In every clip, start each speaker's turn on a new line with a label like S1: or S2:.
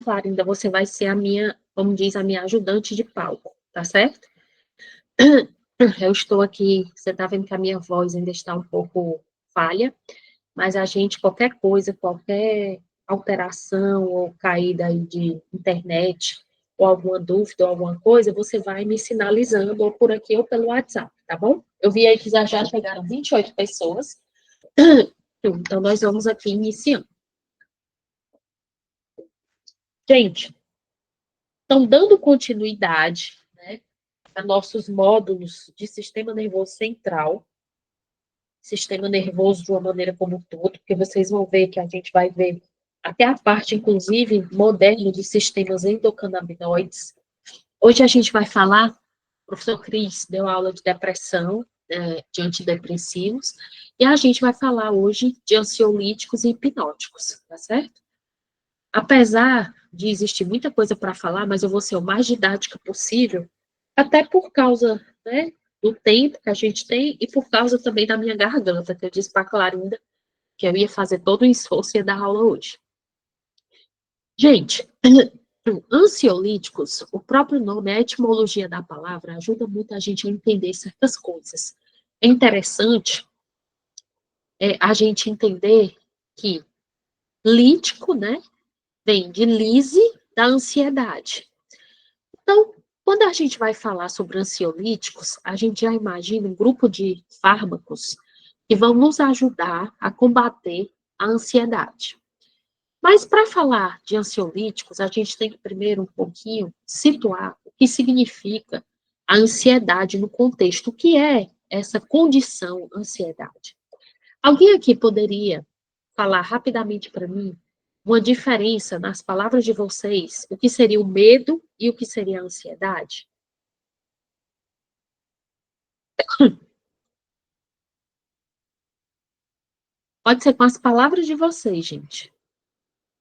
S1: Clarinda, você vai ser a minha, como diz, a minha ajudante de palco, tá certo? Eu estou aqui, você está vendo que a minha voz ainda está um pouco falha, mas a gente, qualquer coisa, qualquer alteração ou caída aí de internet, ou alguma dúvida ou alguma coisa, você vai me sinalizando, ou por aqui ou pelo WhatsApp, tá bom? Eu vi aí que já chegaram 28 pessoas, então nós vamos aqui iniciando. Gente, então, dando continuidade, né, a nossos módulos de sistema nervoso central, sistema nervoso de uma maneira como um todo, porque vocês vão ver que a gente vai ver até a parte, inclusive, moderna de sistemas endocannabinoides. Hoje a gente vai falar, o professor Cris deu aula de depressão, de antidepressivos, e a gente vai falar hoje de ansiolíticos e hipnóticos, tá certo? Apesar de existir muita coisa para falar, mas eu vou ser o mais didática possível, até por causa, né, do tempo que a gente tem e por causa também da minha garganta, que eu disse para a Clarinda que eu ia fazer todo o esforço e ia dar aula hoje. Gente, ansiolíticos, o próprio nome, a etimologia da palavra, ajuda muito a gente a entender certas coisas. É interessante a gente entender que lítico, né, vem de lise, da ansiedade. Então, quando a gente vai falar sobre ansiolíticos, a gente já imagina um grupo de fármacos que vão nos ajudar a combater a ansiedade. Mas para falar de ansiolíticos, a gente tem que primeiro um pouquinho situar o que significa a ansiedade no contexto, o que é essa condição ansiedade. Alguém aqui poderia falar rapidamente para mim uma diferença nas palavras de vocês, o que seria o medo e o que seria a ansiedade? Pode ser com as palavras de vocês, gente.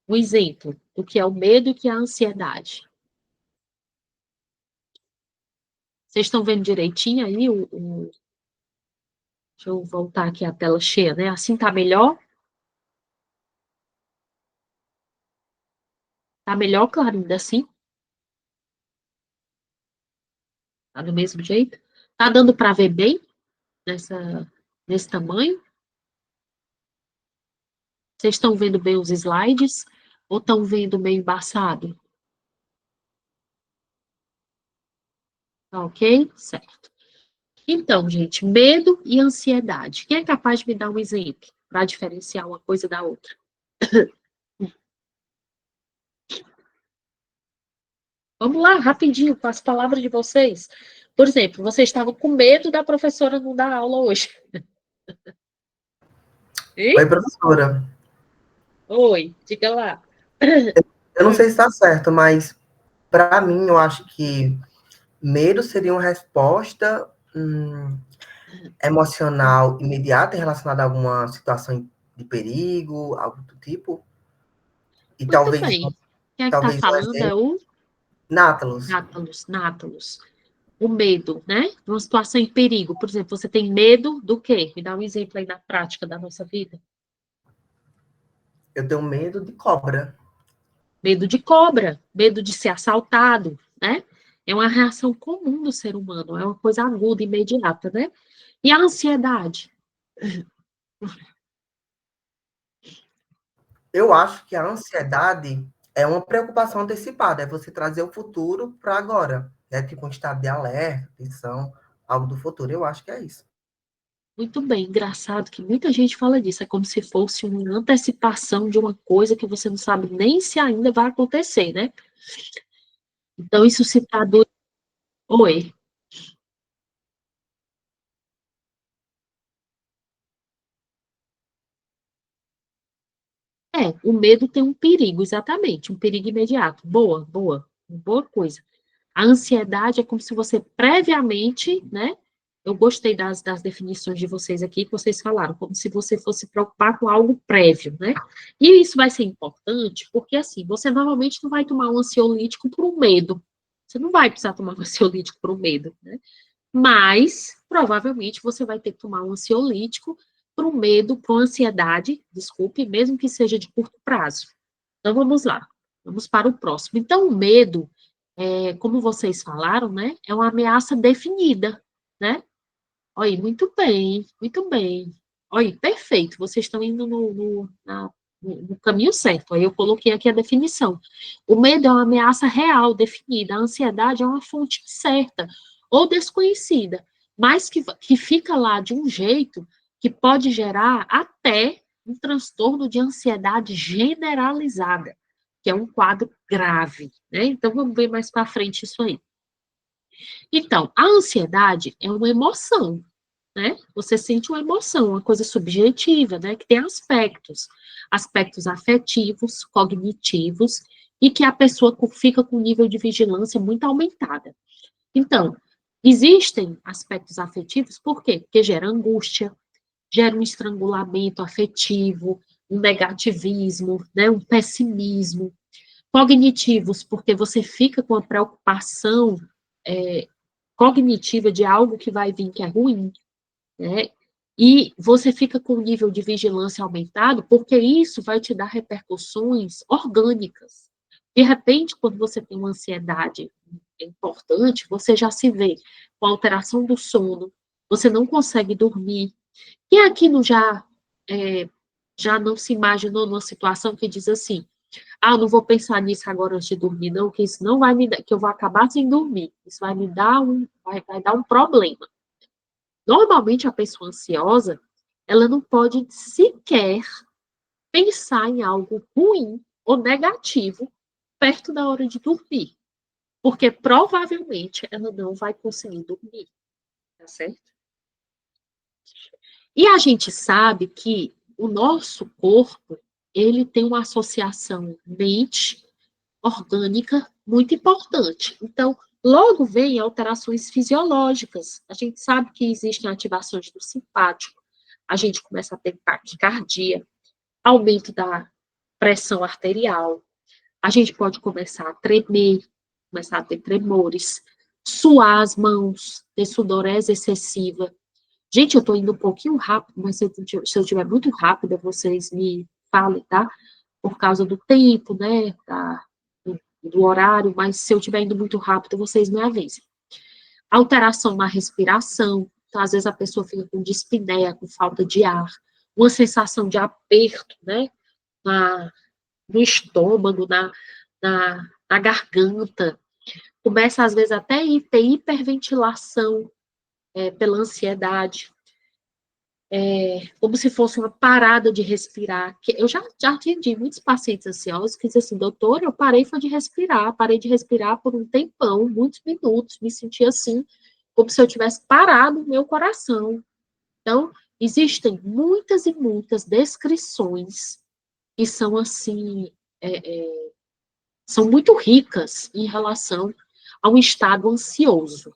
S1: Um exemplo do que é o medo e o que é a ansiedade. Vocês estão vendo direitinho aí Deixa eu voltar aqui a tela cheia, né? Assim tá melhor? Tá melhor, claro, ainda assim? Tá do mesmo jeito? Tá dando para ver bem nesse tamanho? Vocês estão vendo bem os slides? Ou estão vendo meio embaçado? Tá ok? Certo. Então, gente, medo e ansiedade. Quem é capaz de me dar um exemplo para diferenciar uma coisa da outra? Vamos lá, rapidinho, com as palavras de vocês. Por exemplo, vocês estavam com medo da professora não dar aula hoje.
S2: Oi,
S1: Hein?
S2: professora.
S1: Oi, diga lá.
S2: Eu não sei se está certo, mas para mim eu acho que medo seria uma resposta emocional imediata relacionada a alguma situação de perigo, algo do tipo. E
S1: Muito
S2: talvez,
S1: bem. Quem é que está
S2: talvez um
S1: falando é
S2: exemplo,
S1: o
S2: Nátalos.
S1: Nátalos. O medo, né? Uma situação em perigo. Por exemplo, você tem medo do quê? Me dá um exemplo aí na prática da nossa vida.
S2: Eu tenho medo de cobra.
S1: Medo de cobra, medo de ser assaltado, né? É uma reação comum do ser humano, é uma coisa aguda, imediata, né? E a ansiedade?
S2: Eu acho que a ansiedade é uma preocupação antecipada, é você trazer o futuro para agora. É tipo um estado de alerta, tensão, algo do futuro. Eu acho que é isso.
S1: Muito bem, engraçado que muita gente fala disso, é como se fosse uma antecipação de uma coisa que você não sabe nem se ainda vai acontecer, né? Então, isso se traduz. Oi. O medo tem um perigo, exatamente, um perigo imediato. Boa, boa, boa coisa. A ansiedade é como se você previamente, né? Eu gostei das definições de vocês aqui, que vocês falaram, como se você fosse preocupar com algo prévio, né? E isso vai ser importante, porque assim, você normalmente não vai tomar um ansiolítico por um medo. Você não vai precisar tomar um ansiolítico por um medo, né? Mas, provavelmente, você vai ter que tomar um ansiolítico para o medo, para a ansiedade, desculpe, mesmo que seja de curto prazo. Então, vamos lá. Vamos para o próximo. Então, o medo, como vocês falaram, né, é uma ameaça definida, né? Olha, muito bem, muito bem. Olha, perfeito, vocês estão indo no caminho certo. Aí eu coloquei aqui a definição. O medo é uma ameaça real, definida. A ansiedade é uma fonte certa ou desconhecida, mas que fica lá de um jeito que pode gerar até um transtorno de ansiedade generalizada, que é um quadro grave, né? Então, vamos ver mais para frente isso aí. Então, a ansiedade é uma emoção, né? Você sente uma emoção, uma coisa subjetiva, né? Que tem aspectos afetivos, cognitivos, e que a pessoa fica com um nível de vigilância muito aumentada. Então, existem aspectos afetivos, por quê? Porque gera angústia, gera um estrangulamento afetivo, um negativismo, né? Um pessimismo. Cognitivos, porque você fica com a preocupação cognitiva de algo que vai vir que é ruim, né? E você fica com o nível de vigilância aumentado, porque isso vai te dar repercussões orgânicas. De repente, quando você tem uma ansiedade importante, você já se vê com alteração do sono, você não consegue dormir. Quem aqui não já não se imaginou numa situação que diz assim, não vou pensar nisso agora antes de dormir, não, que isso não vai me dar, que eu vou acabar sem dormir. Isso vai me dar vai dar um problema. Normalmente, a pessoa ansiosa, ela não pode sequer pensar em algo ruim ou negativo perto da hora de dormir, porque provavelmente ela não vai conseguir dormir, tá certo? E a gente sabe que o nosso corpo, ele tem uma associação mente orgânica muito importante. Então, logo vem alterações fisiológicas. A gente sabe que existem ativações do simpático, a gente começa a ter taquicardia, aumento da pressão arterial, a gente pode começar a tremer, começar a ter tremores, suar as mãos, ter sudorese excessiva. Gente, eu estou indo um pouquinho rápido, mas se eu estiver muito rápida, vocês me falem, tá? Por causa do tempo, né? Do horário, mas se eu estiver indo muito rápido, vocês me avisem. Alteração na respiração, então, às vezes a pessoa fica com dispneia, com falta de ar, uma sensação de aperto, né, no estômago, na garganta, começa às vezes até a ter hiperventilação pela ansiedade, como se fosse uma parada de respirar. Eu já atendi muitos pacientes ansiosos que dizem assim, doutor, eu parei de respirar por um tempão, muitos minutos, me senti assim, como se eu tivesse parado o meu coração. Então, existem muitas e muitas descrições que são assim, são muito ricas em relação a um estado ansioso.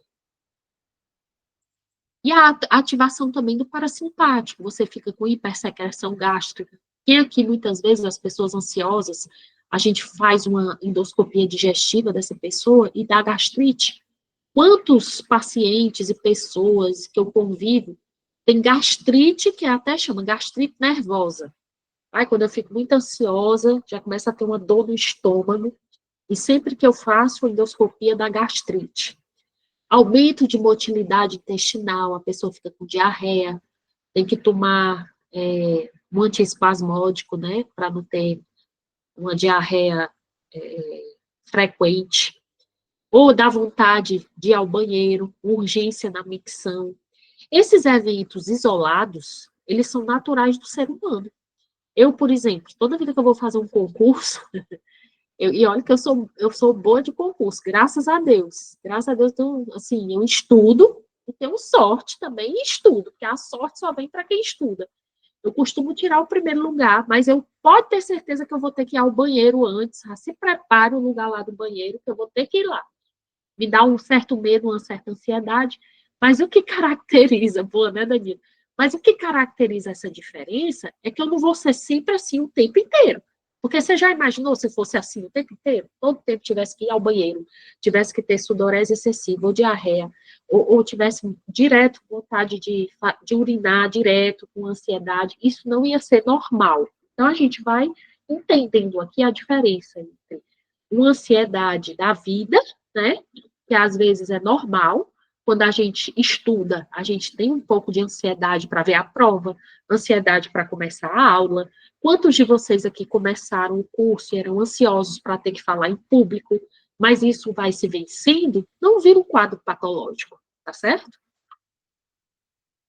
S1: E a ativação também do parasimpático, você fica com hipersecreção gástrica. Quem aqui, muitas vezes, as pessoas ansiosas, a gente faz uma endoscopia digestiva dessa pessoa e dá gastrite. Quantos pacientes e pessoas que eu convivo têm gastrite, que até chama gastrite nervosa. Aí, quando eu fico muito ansiosa, já começa a ter uma dor no estômago, e sempre que eu faço a endoscopia da gastrite. Aumento de motilidade intestinal, a pessoa fica com diarreia, tem que tomar um antiespasmódico, né, para não ter uma diarreia frequente, ou dá vontade de ir ao banheiro, urgência na micção. Esses eventos isolados, eles são naturais do ser humano. Eu, por exemplo, toda vida que eu vou fazer um concurso, e olha que eu sou boa de concurso, graças a Deus. Graças a Deus, então, assim, eu estudo e tenho sorte também e estudo, porque a sorte só vem para quem estuda. Eu costumo tirar o primeiro lugar, mas eu pode ter certeza que eu vou ter que ir ao banheiro antes. Se prepare o lugar lá do banheiro, que eu vou ter que ir lá. Me dá um certo medo, uma certa ansiedade, mas o que caracteriza, boa, né, Danilo? Mas o que caracteriza essa diferença é que eu não vou ser sempre assim o tempo inteiro. Porque você já imaginou se fosse assim o tempo inteiro? Todo tempo tivesse que ir ao banheiro, tivesse que ter sudorese excessiva, ou diarreia, ou tivesse direto vontade de urinar direto, com ansiedade, isso não ia ser normal. Então, a gente vai entendendo aqui a diferença entre uma ansiedade da vida, né? Que às vezes é normal. Quando a gente estuda, a gente tem um pouco de ansiedade para ver a prova, ansiedade para começar a aula. Quantos de vocês aqui começaram o curso e eram ansiosos para ter que falar em público, mas isso vai se vencendo? Não vira um quadro patológico, tá certo?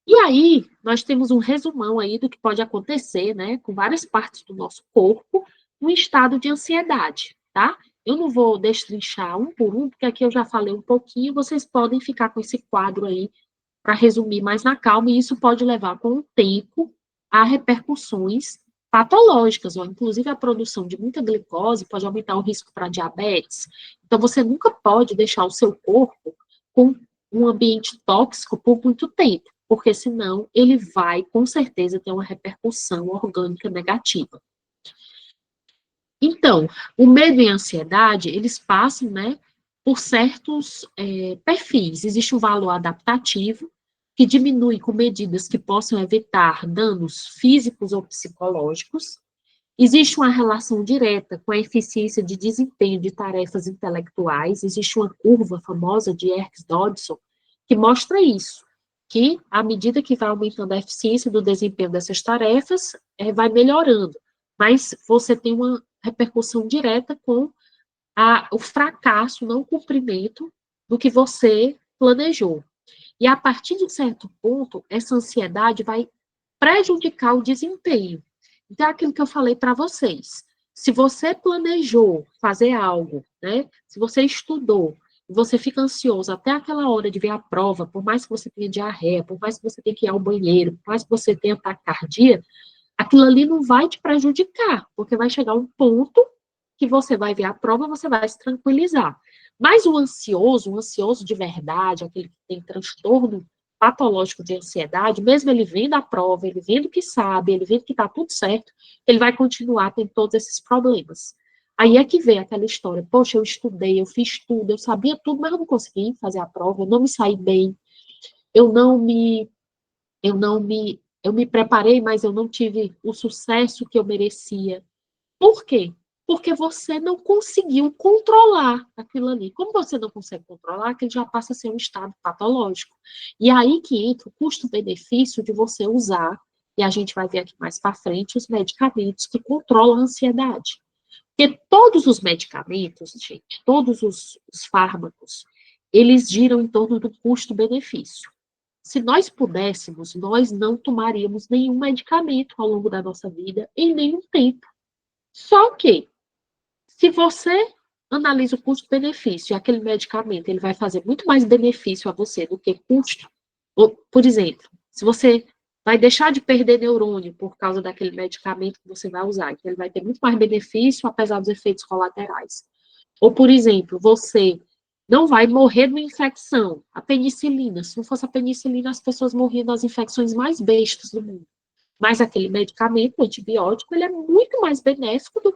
S1: E aí, nós temos um resumão aí do que pode acontecer, né, com várias partes do nosso corpo, no estado de ansiedade, tá? Eu não vou destrinchar um por um, porque aqui eu já falei um pouquinho, vocês podem ficar com esse quadro aí para resumir mais na calma, e isso pode levar com o tempo a repercussões patológicas, ou inclusive a produção de muita glicose pode aumentar o risco para diabetes. Então, você nunca pode deixar o seu corpo com um ambiente tóxico por muito tempo, porque senão ele vai, com certeza, ter uma repercussão orgânica negativa. Então, o medo e a ansiedade, eles passam, né, por certos perfis. Existe um valor adaptativo, que diminui com medidas que possam evitar danos físicos ou psicológicos. Existe uma relação direta com a eficiência de desempenho de tarefas intelectuais. Existe uma curva famosa de Yerkes-Dodson que mostra isso, que à medida que vai aumentando a eficiência do desempenho dessas tarefas, vai melhorando. Mas você tem uma repercussão direta com o fracasso, não cumprimento do que você planejou. E a partir de um certo ponto, essa ansiedade vai prejudicar o desempenho. Então, é aquilo que eu falei para vocês. Se você planejou fazer algo, né? Se você estudou, e você fica ansioso até aquela hora de ver a prova, por mais que você tenha diarreia, por mais que você tenha que ir ao banheiro, por mais que você tenha taquicardia, aquilo ali não vai te prejudicar, porque vai chegar um ponto que você vai ver a prova, você vai se tranquilizar. Mas o ansioso de verdade, aquele que tem transtorno patológico de ansiedade, mesmo ele vendo a prova, ele vendo que sabe, ele vendo que está tudo certo, ele vai continuar tendo todos esses problemas. Aí é que vem aquela história, poxa, eu estudei, eu fiz tudo, eu sabia tudo, mas eu não consegui fazer a prova, eu não me saí bem, eu não me, eu me preparei, mas eu não tive o sucesso que eu merecia. Por quê? Porque você não conseguiu controlar aquilo ali. Como você não consegue controlar, aquilo já passa a ser um estado patológico. E aí que entra o custo-benefício de você usar, e a gente vai ver aqui mais para frente, os medicamentos que controlam a ansiedade. Porque todos os medicamentos, gente, todos os fármacos, eles giram em torno do custo-benefício. Se nós pudéssemos, nós não tomaríamos nenhum medicamento ao longo da nossa vida em nenhum tempo. Só que, se você analisa o custo-benefício e aquele medicamento, ele vai fazer muito mais benefício a você do que custo. Ou, por exemplo, se você vai deixar de perder neurônio por causa daquele medicamento que você vai usar, então ele vai ter muito mais benefício, apesar dos efeitos colaterais. Ou, por exemplo, você não vai morrer de uma infecção. A penicilina, se não fosse a penicilina, as pessoas morriam das infecções mais bestas do mundo. Mas aquele medicamento, o antibiótico, ele é muito mais benéfico do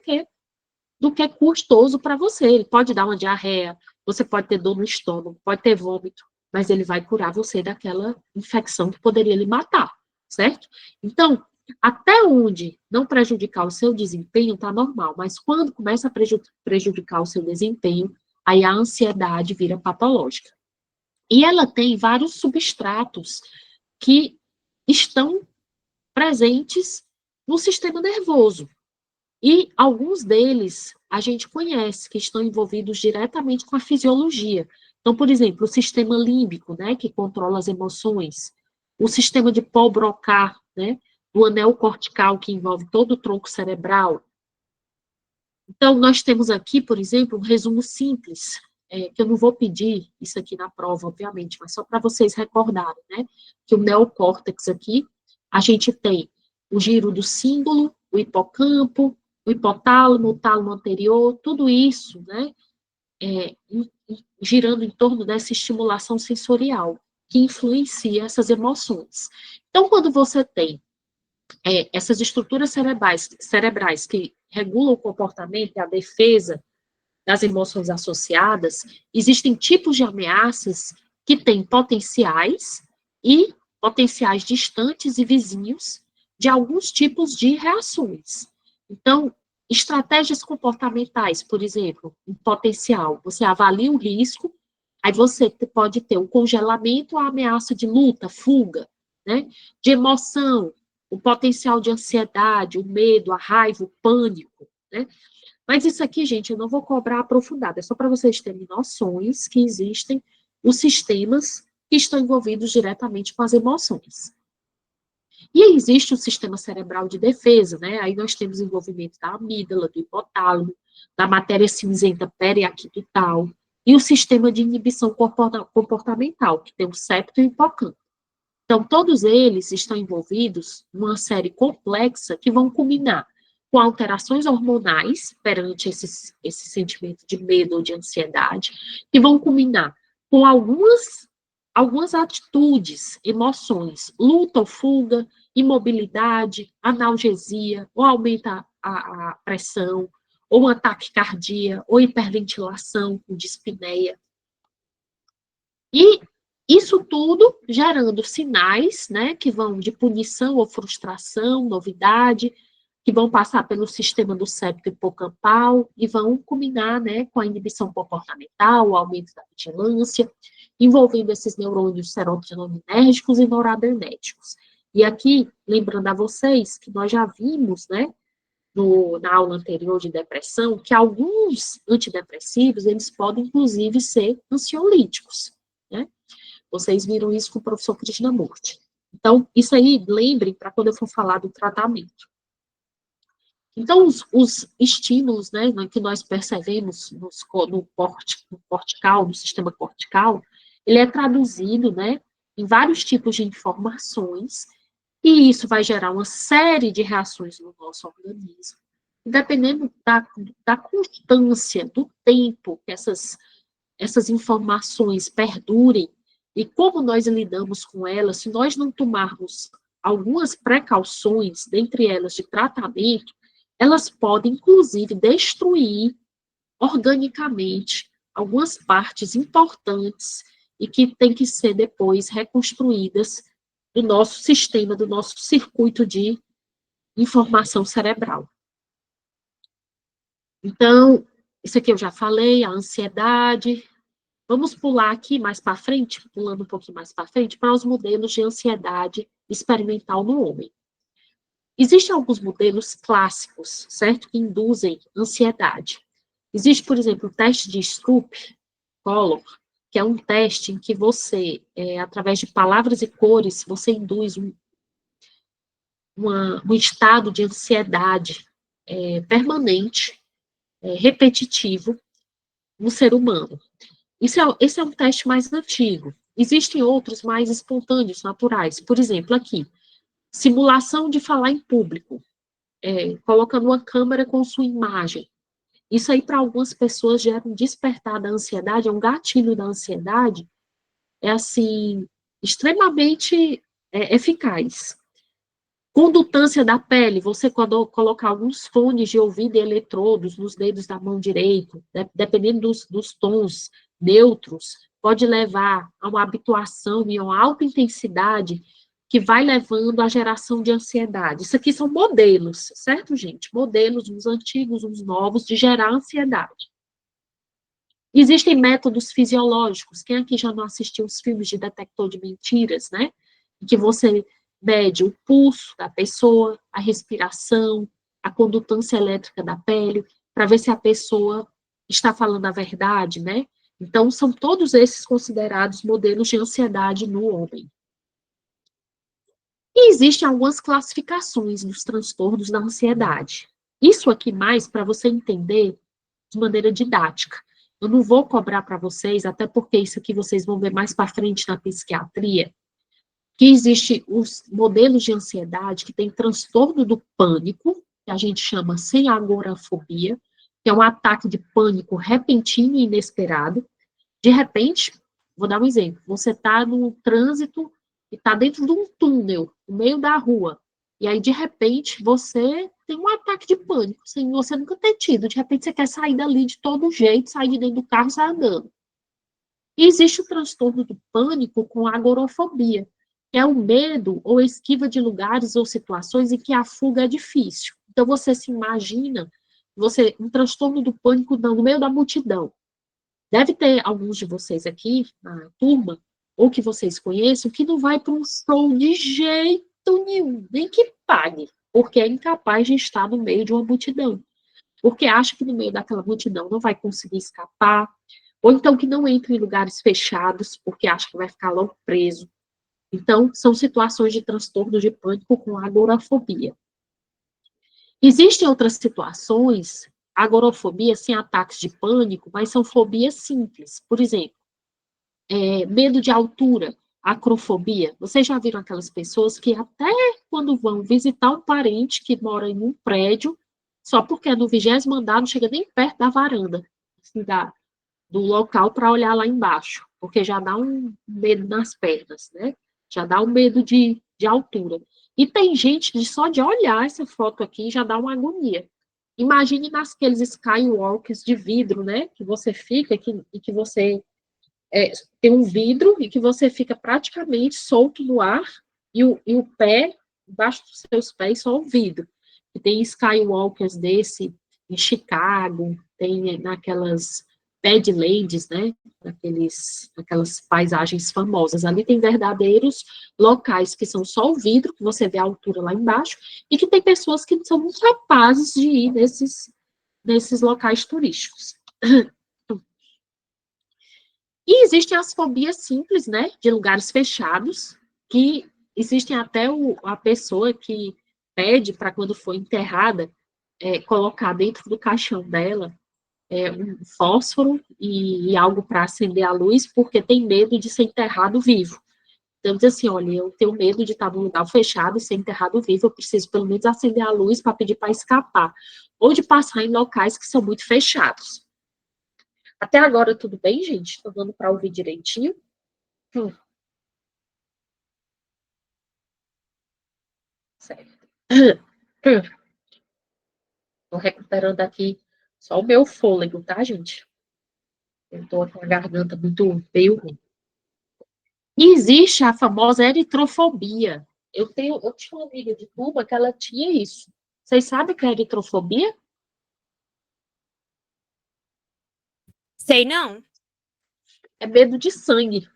S1: que custoso para você. Ele pode dar uma diarreia, você pode ter dor no estômago, pode ter vômito, mas ele vai curar você daquela infecção que poderia lhe matar, certo? Então, até onde não prejudicar o seu desempenho está normal, mas quando começa a prejudicar o seu desempenho, aí a ansiedade vira patológica. E ela tem vários substratos que estão presentes no sistema nervoso. E alguns deles a gente conhece, que estão envolvidos diretamente com a fisiologia. Então, por exemplo, o sistema límbico, né, que controla as emoções, o sistema de Paul-Broca, né, o anel cortical, que envolve todo o tronco cerebral. Então, nós temos aqui, por exemplo, um resumo simples, que eu não vou pedir isso aqui na prova, obviamente, mas só para vocês recordarem, né, que o neocórtex aqui, a gente tem o giro do símbolo, o hipocampo, o hipotálamo, o tálamo anterior, tudo isso, né, girando em torno dessa estimulação sensorial, que influencia essas emoções. Então, quando você tem essas estruturas cerebrais que regulam o comportamento e a defesa das emoções associadas, existem tipos de ameaças que têm potenciais e potenciais distantes e vizinhos de alguns tipos de reações. Então, Estratégias comportamentais, por exemplo, um potencial. Você avalia o risco, aí você pode ter o congelamento, a ameaça de luta, fuga, né? De emoção, o potencial de ansiedade, o medo, a raiva, o pânico, né? Mas isso aqui, gente, eu não vou cobrar aprofundado, é só para vocês terem noções que existem os sistemas que estão envolvidos diretamente com as emoções. E aí existe o sistema cerebral de defesa, né? Aí nós temos envolvimento da amígdala, do hipotálamo, da matéria cinzenta periaquital, e o sistema de inibição comportamental, que tem o septo e o hipocampo. Então, todos eles estão envolvidos numa série complexa que vão culminar com alterações hormonais perante esse sentimento de medo ou de ansiedade, que vão culminar com algumas atitudes, emoções, luta ou fuga, imobilidade, analgesia, ou aumenta a pressão, ou um ataque cardíaco, ou hiperventilação, com dispneia. E isso tudo gerando sinais, né, que vão de punição ou frustração, novidade, que vão passar pelo sistema do septo hipocampal e vão culminar, né, com a inibição comportamental, o aumento da vigilância, envolvendo esses neurônios serotoninérgicos e noradrenérgicos. E aqui, lembrando a vocês que nós já vimos, né, na aula anterior de depressão, que alguns antidepressivos, eles podem, inclusive, ser ansiolíticos, né? Vocês viram isso com o professor Krishnamurti. Então, isso aí, lembrem para quando eu for falar do tratamento. Então, os estímulos, né, que nós percebemos no cortical, no sistema cortical, ele é traduzido, né, em vários tipos de informações, e isso vai gerar uma série de reações no nosso organismo. Dependendo da constância, do tempo que essas informações perdurem, e como nós lidamos com elas, se nós não tomarmos algumas precauções, dentre elas de tratamento, elas podem, inclusive, destruir organicamente algumas partes importantes e que têm que ser depois reconstruídas do nosso sistema, do nosso circuito de informação cerebral. Então, isso aqui eu já falei, a ansiedade. Vamos pular aqui mais para frente, pulando um pouquinho mais para frente, para os modelos de ansiedade experimental no homem. Existem alguns modelos clássicos, certo? Que induzem ansiedade. Existe, por exemplo, o teste de Stroop-Collor, que é um teste em que você, através de palavras e cores, você induz um estado de ansiedade permanente, repetitivo, no ser humano. Esse é um teste mais antigo. Existem outros mais espontâneos, naturais. Por exemplo, aqui, simulação de falar em público, colocando uma câmera com sua imagem. Isso aí, para algumas pessoas, gera um despertar da ansiedade, é um gatilho da ansiedade, assim, extremamente eficaz. Condutância da pele, você quando colocar alguns fones de ouvido e eletrodos nos dedos da mão direita, dependendo dos tons neutros, pode levar a uma habituação e a uma alta intensidade que vai levando à geração de ansiedade. Isso aqui são modelos, certo, gente? Modelos, uns antigos, uns novos, de gerar ansiedade. Existem métodos fisiológicos. Quem aqui já não assistiu os filmes de detector de mentiras, né? Em que você mede o pulso da pessoa, a respiração, a condutância elétrica da pele, para ver se a pessoa está falando a verdade, né? Então, são todos esses considerados modelos de ansiedade no homem. E existem algumas classificações dos transtornos da ansiedade. Isso aqui mais para você entender de maneira didática. Eu não vou cobrar para vocês, até porque isso aqui vocês vão ver mais para frente na psiquiatria, que existe os modelos de ansiedade que tem transtorno do pânico, que a gente chama sem agorafobia, que é um ataque de pânico repentino e inesperado. De repente, vou dar um exemplo, você está no trânsito e está dentro de um túnel, no meio da rua, e aí, de repente, você tem um ataque de pânico, sem você nunca ter tido, de repente você quer sair dali de todo jeito, sair de dentro do carro e sair andando. E existe o transtorno do pânico com agorafobia, que é o medo ou esquiva de lugares ou situações em que a fuga é difícil. Então, você se imagina um transtorno do pânico no meio da multidão. Deve ter alguns de vocês aqui na turma, ou que vocês conheçam, que não vai para um show de jeito nenhum, nem que pague, porque é incapaz de estar no meio de uma multidão. Porque acha que no meio daquela multidão não vai conseguir escapar, ou então que não entra em lugares fechados, porque acha que vai ficar logo preso. Então, são situações de transtorno de pânico com agorafobia. Existem outras situações, agorafobia sem ataques de pânico, mas são fobias simples. Por exemplo, medo de altura, acrofobia. Vocês já viram aquelas pessoas que até quando vão visitar um parente que mora em um prédio, só porque é no 20º andar, não chega nem perto da varanda, assim, do local para olhar lá embaixo, porque já dá um medo nas pernas, né? Já dá um medo de altura. E tem gente que só de olhar essa foto aqui já dá uma agonia. Imagine naqueles skywalkers de vidro, né? Que você fica e que você tem um vidro e que você fica praticamente solto no ar e o pé, embaixo dos seus pés, só o vidro. E tem skywalkers desse em Chicago, tem naquelas Badlands, né? Aquelas paisagens famosas. Ali tem verdadeiros locais que são só o vidro, que você vê a altura lá embaixo, e que tem pessoas que são incapazes de ir nesses locais turísticos. E existem as fobias simples, né, de lugares fechados, que existem até a pessoa que pede para quando for enterrada, colocar dentro do caixão dela um fósforo e algo para acender a luz, porque tem medo de ser enterrado vivo. Então, diz assim, olha, eu tenho medo de estar num lugar fechado e ser enterrado vivo, eu preciso pelo menos acender a luz para pedir para escapar, ou de passar em locais que são muito fechados. Até agora, tudo bem, gente? Estou dando para ouvir direitinho? Certo. Estou recuperando aqui só o meu fôlego, tá, gente? Eu estou com a garganta muito meio ruim. E existe a famosa eritrofobia. Eu tinha uma amiga de Cuba que ela tinha isso. Vocês sabem o que é eritrofobia?
S3: Sei não.
S1: É medo de sangue.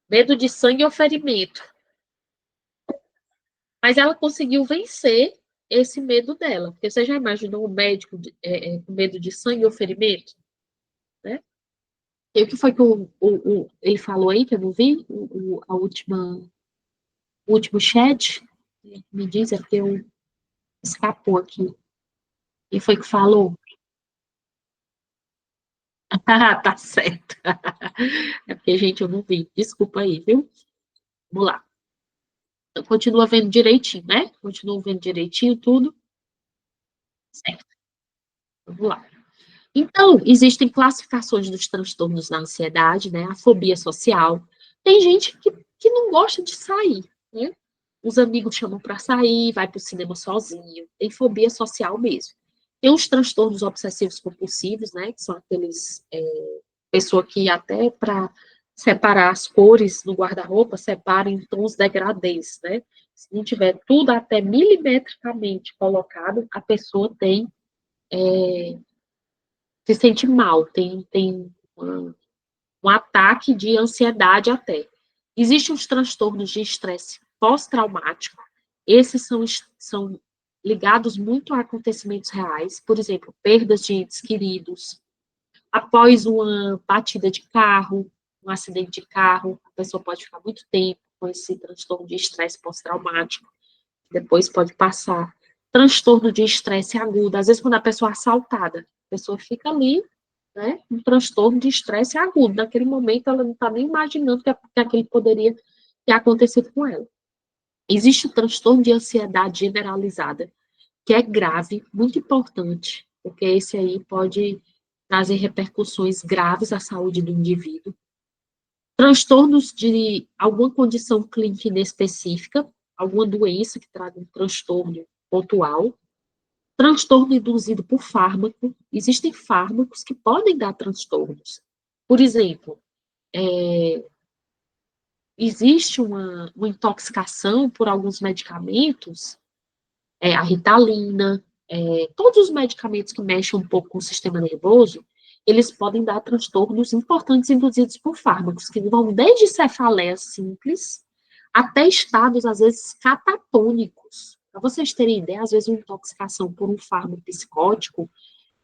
S1: Medo de sangue ou ferimento. Mas ela conseguiu vencer esse medo dela. Porque você já imaginou um médico com medo de sangue ou ferimento? Né? E o que foi que ele falou aí, que eu não vi? O último chat? Me diz, é porque eu escapou aqui. E foi que falou? Ah, tá certo. É porque, gente, eu não vi. Desculpa aí, viu? Vamos lá. Então, continua vendo direitinho, né? Continua vendo direitinho tudo. Certo. Vamos lá. Então, existem classificações dos transtornos da ansiedade, né? A fobia social. Tem gente que não gosta de sair, né? Os amigos chamam para sair, vai para o cinema sozinho. Tem fobia social mesmo. Tem os transtornos obsessivos compulsivos, né? Que são aqueles pessoa que até para separar as cores no guarda-roupa, separa em tons degradês, né? Se não tiver tudo até milimetricamente colocado, a pessoa se sente mal, tem um ataque de ansiedade até. Existem os transtornos de estresse pós-traumático, esses são ligados muito a acontecimentos reais, por exemplo, perdas de entes queridos, após uma batida de carro, um acidente de carro, a pessoa pode ficar muito tempo com esse transtorno de estresse pós-traumático, depois pode passar. Transtorno de estresse agudo, às vezes quando a pessoa é assaltada, a pessoa fica ali, né, um transtorno de estresse agudo, naquele momento ela não está nem imaginando que aquele poderia ter acontecido com ela. Existe o transtorno de ansiedade generalizada, que é grave, muito importante, porque esse aí pode trazer repercussões graves à saúde do indivíduo. Transtornos de alguma condição clínica inespecífica, alguma doença que traga um transtorno pontual. Transtorno induzido por fármaco. Existem fármacos que podem dar transtornos. Por exemplo, existe uma intoxicação por alguns medicamentos, a Ritalina, todos os medicamentos que mexem um pouco com o sistema nervoso, eles podem dar transtornos importantes induzidos por fármacos, que vão desde cefaleias simples até estados, às vezes, catatônicos. Para vocês terem ideia, às vezes, uma intoxicação por um fármaco psicótico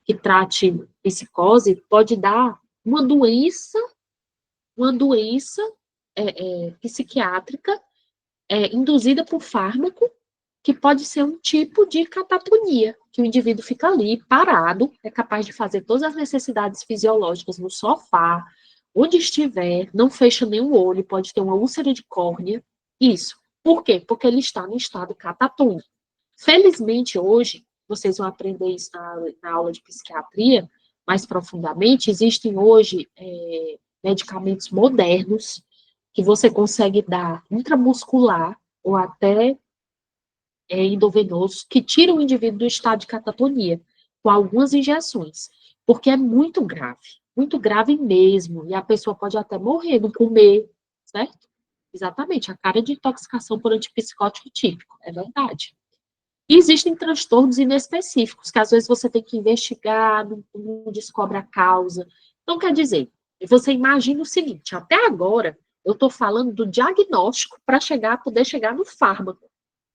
S1: que trate psicose pode dar uma doença psiquiátrica induzida por fármaco, que pode ser um tipo de catatonia, que o indivíduo fica ali, parado, é capaz de fazer todas as necessidades fisiológicas no sofá, onde estiver, não fecha nenhum olho, pode ter uma úlcera de córnea. Isso. Por quê? Porque ele está no estado catatônico. Felizmente, hoje, vocês vão aprender isso na aula de psiquiatria, mais profundamente, existem hoje medicamentos modernos que você consegue dar intramuscular ou até endovenosos, que tiram o indivíduo do estado de catatonia, com algumas injeções, porque é muito grave mesmo, e a pessoa pode até morrer, não comer, certo? Exatamente, a cara de intoxicação por antipsicótico típico, é verdade. E existem transtornos inespecíficos, que às vezes você tem que investigar, não descobre a causa. Então, quer dizer, você imagina o seguinte, até agora, eu estou falando do diagnóstico para poder chegar no fármaco.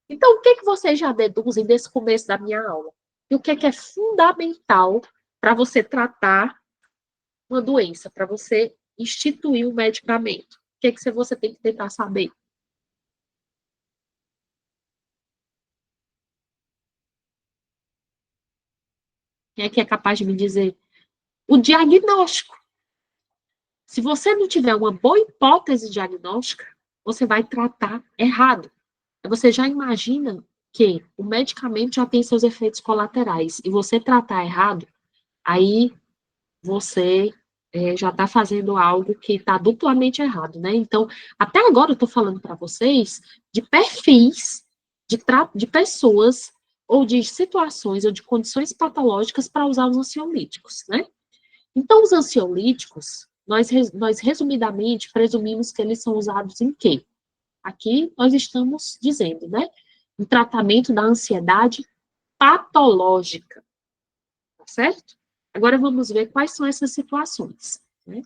S1: Então, o que vocês já deduzem desse começo da minha aula? E o que é fundamental para você tratar uma doença, para você instituir um medicamento? O que você tem que tentar saber? Quem é que é capaz de me dizer? O diagnóstico. Se você não tiver uma boa hipótese diagnóstica, você vai tratar errado. Você já imagina que o medicamento já tem seus efeitos colaterais e você tratar errado, aí você já está fazendo algo que está duplamente errado, né? Então, até agora eu estou falando para vocês de perfis de pessoas ou de situações ou de condições patológicas para usar os ansiolíticos, né? Então, os ansiolíticos, nós resumidamente presumimos que eles são usados em quê? Aqui nós estamos dizendo, né? Em tratamento da ansiedade patológica, tá certo? Agora vamos ver quais são essas situações, né?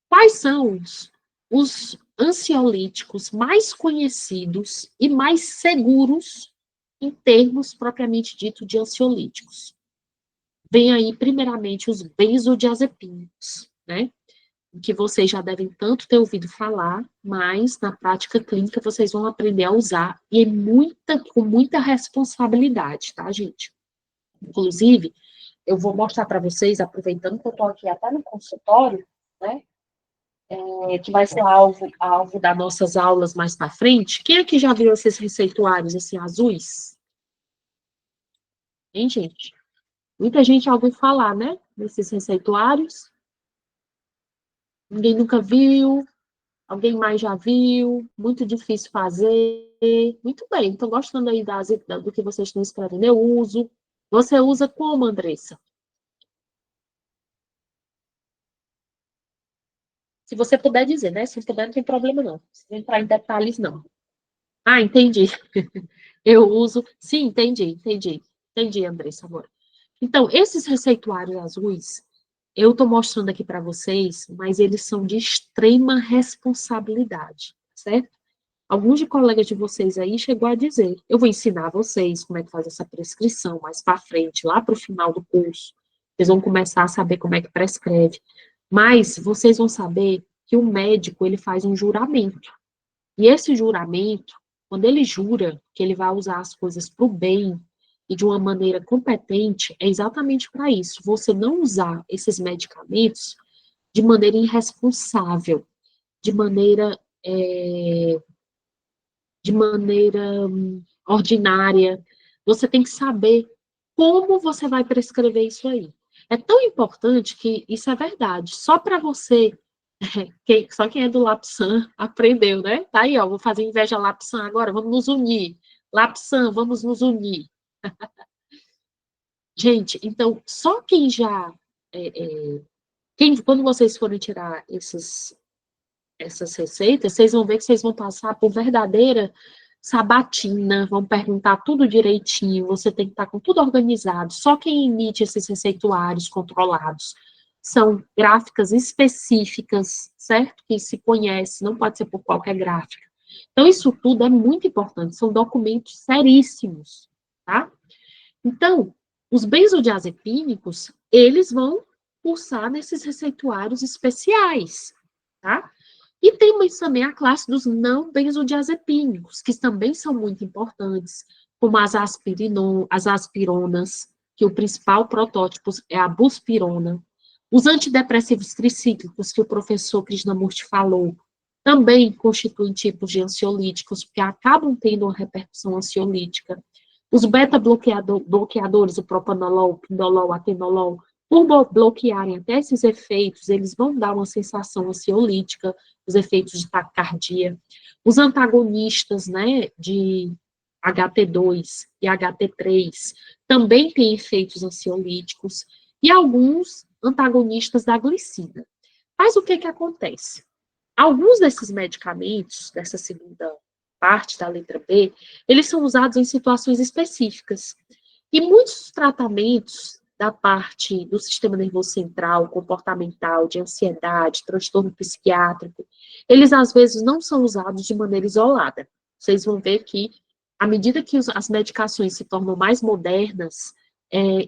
S1: Quais são os ansiolíticos mais conhecidos e mais seguros em termos propriamente dito de ansiolíticos? Vem aí, primeiramente, os benzodiazepínicos, né? Que vocês já devem tanto ter ouvido falar, mas na prática clínica vocês vão aprender a usar, e com muita responsabilidade, tá, gente? Inclusive, eu vou mostrar para vocês, aproveitando que eu estou aqui até no consultório, né, que vai ser alvo das nossas aulas mais para frente. Quem aqui já viu esses receituários, assim, azuis? Hein, gente? Muita gente já ouviu falar, né, desses receituários. Ninguém nunca viu, alguém mais já viu, muito difícil fazer. Muito bem, estou gostando aí do que vocês estão escrevendo. Eu uso. Você usa como, Andressa? Se você puder dizer, né? Se não puder, não tem problema, não. Não precisa entrar em detalhes, não. Ah, entendi. Eu uso. Sim, entendi, Andressa, agora. Então, esses receituários azuis, eu estou mostrando aqui para vocês, mas eles são de extrema responsabilidade, certo? Alguns de colegas de vocês aí chegou a dizer, eu vou ensinar vocês como é que faz essa prescrição mais para frente, lá para o final do curso. Vocês vão começar a saber como é que prescreve. Mas vocês vão saber que o médico, ele faz um juramento. E esse juramento, quando ele jura que ele vai usar as coisas para o bem e de uma maneira competente, é exatamente para isso. Você não usar esses medicamentos de maneira irresponsável, de maneira ordinária. Você tem que saber como você vai prescrever isso aí. É tão importante que isso é verdade. Só para você, só quem é do Lapsan aprendeu, né? Tá aí, ó, vou fazer inveja a Lapsan agora, vamos nos unir. Lapsan, vamos nos unir. Gente, então, só quem já... quando vocês forem tirar essas receitas, vocês vão ver que vocês vão passar por verdadeira sabatina, vão perguntar tudo direitinho, você tem que estar com tudo organizado. Só quem emite esses receituários controlados são gráficas específicas, certo? Que se conhece, não pode ser por qualquer gráfica. Então, isso tudo é muito importante, são documentos seríssimos, tá? Então, os benzodiazepínicos, eles vão cursar nesses receituários especiais, tá? E temos também a classe dos não benzodiazepínicos, que também são muito importantes, como as aspironas, que o principal protótipo é a buspirona. Os antidepressivos tricíclicos, que o professor Krishnamurti falou, também constituem tipos de ansiolíticos, porque acabam tendo uma repercussão ansiolítica. Os beta-bloqueadores, o propanolol, o pindolol, o atenolol, por bloquearem até esses efeitos, eles vão dar uma sensação ansiolítica, os efeitos de taquicardia. Os antagonistas, né, de HT2 e HT3 também têm efeitos ansiolíticos, e alguns antagonistas da glicina. Mas o que acontece? Alguns desses medicamentos, dessa segunda parte da letra B, eles são usados em situações específicas. E muitos tratamentos da parte do sistema nervoso central, comportamental, de ansiedade, transtorno psiquiátrico, eles às vezes não são usados de maneira isolada. Vocês vão ver que, à medida que as medicações se tornam mais modernas,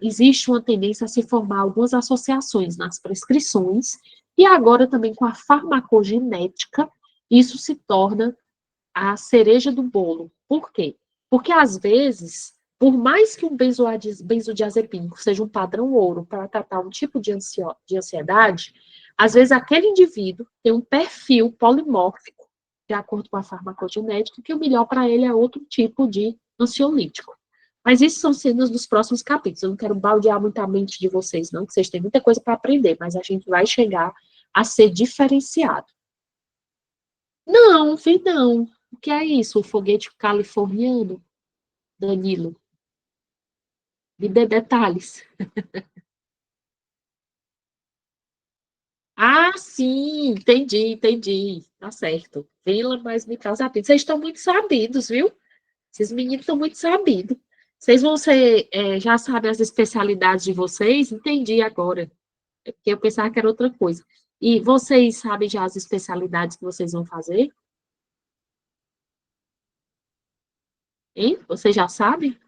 S1: existe uma tendência a se formar algumas associações nas prescrições, e agora também com a farmacogenética, isso se torna a cereja do bolo. Por quê? Porque, às vezes, por mais que um benzodiazepínico seja um padrão ouro para tratar um tipo de ansiedade, às vezes aquele indivíduo tem um perfil polimórfico, de acordo com a farmacogenética, que o melhor para ele é outro tipo de ansiolítico. Mas isso são cenas dos próximos capítulos. Eu não quero baldear muita mente de vocês, não, que vocês têm muita coisa para aprender, mas a gente vai chegar a ser diferenciado. Não, vi não. O que é isso? O foguete californiano, Danilo? Me dê detalhes. Ah, sim, entendi. Tá certo. Vila, mas me causa apetite. Vocês estão muito sabidos, viu? Esses meninos estão muito sabidos. Vocês vão ser, já sabem as especialidades de vocês? Entendi agora. É porque eu pensava que era outra coisa. E vocês sabem já as especialidades que vocês vão fazer? Hein? Vocês já sabem?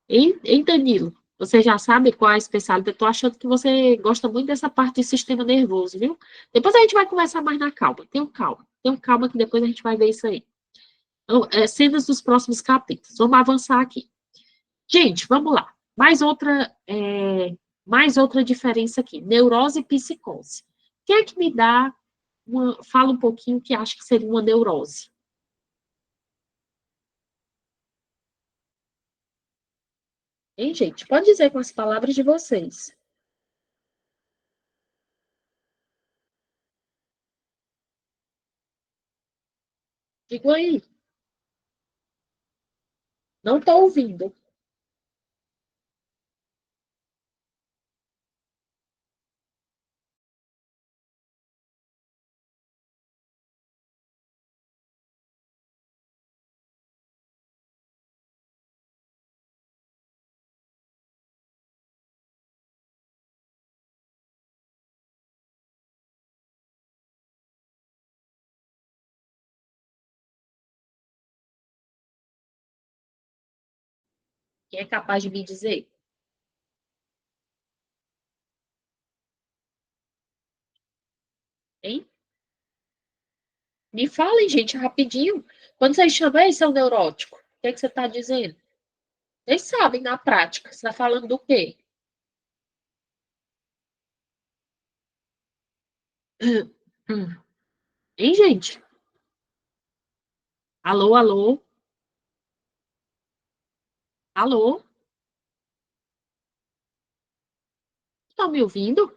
S1: Hein, Danilo? Você já sabe qual é a especialidade? Eu tô achando que você gosta muito dessa parte do sistema nervoso, viu? Depois a gente vai conversar mais na calma. Tenham calma que depois a gente vai ver isso aí. Então, cenas dos próximos capítulos. Vamos avançar aqui. Gente, vamos lá. Mais outra diferença aqui. Neurose e psicose. Quem é que me dá fala um pouquinho o que acha que seria uma neurose? Hein, gente? Pode dizer com as palavras de vocês. Digo aí. Não estou ouvindo. Quem é capaz de me dizer? Hein? Me falem, gente, rapidinho. Quando vocês chamam, isso é um neurótico. O que é que você está dizendo? Vocês sabem na prática. Você está falando do quê? Hein, gente? Alô, alô? Alô? Estão me ouvindo?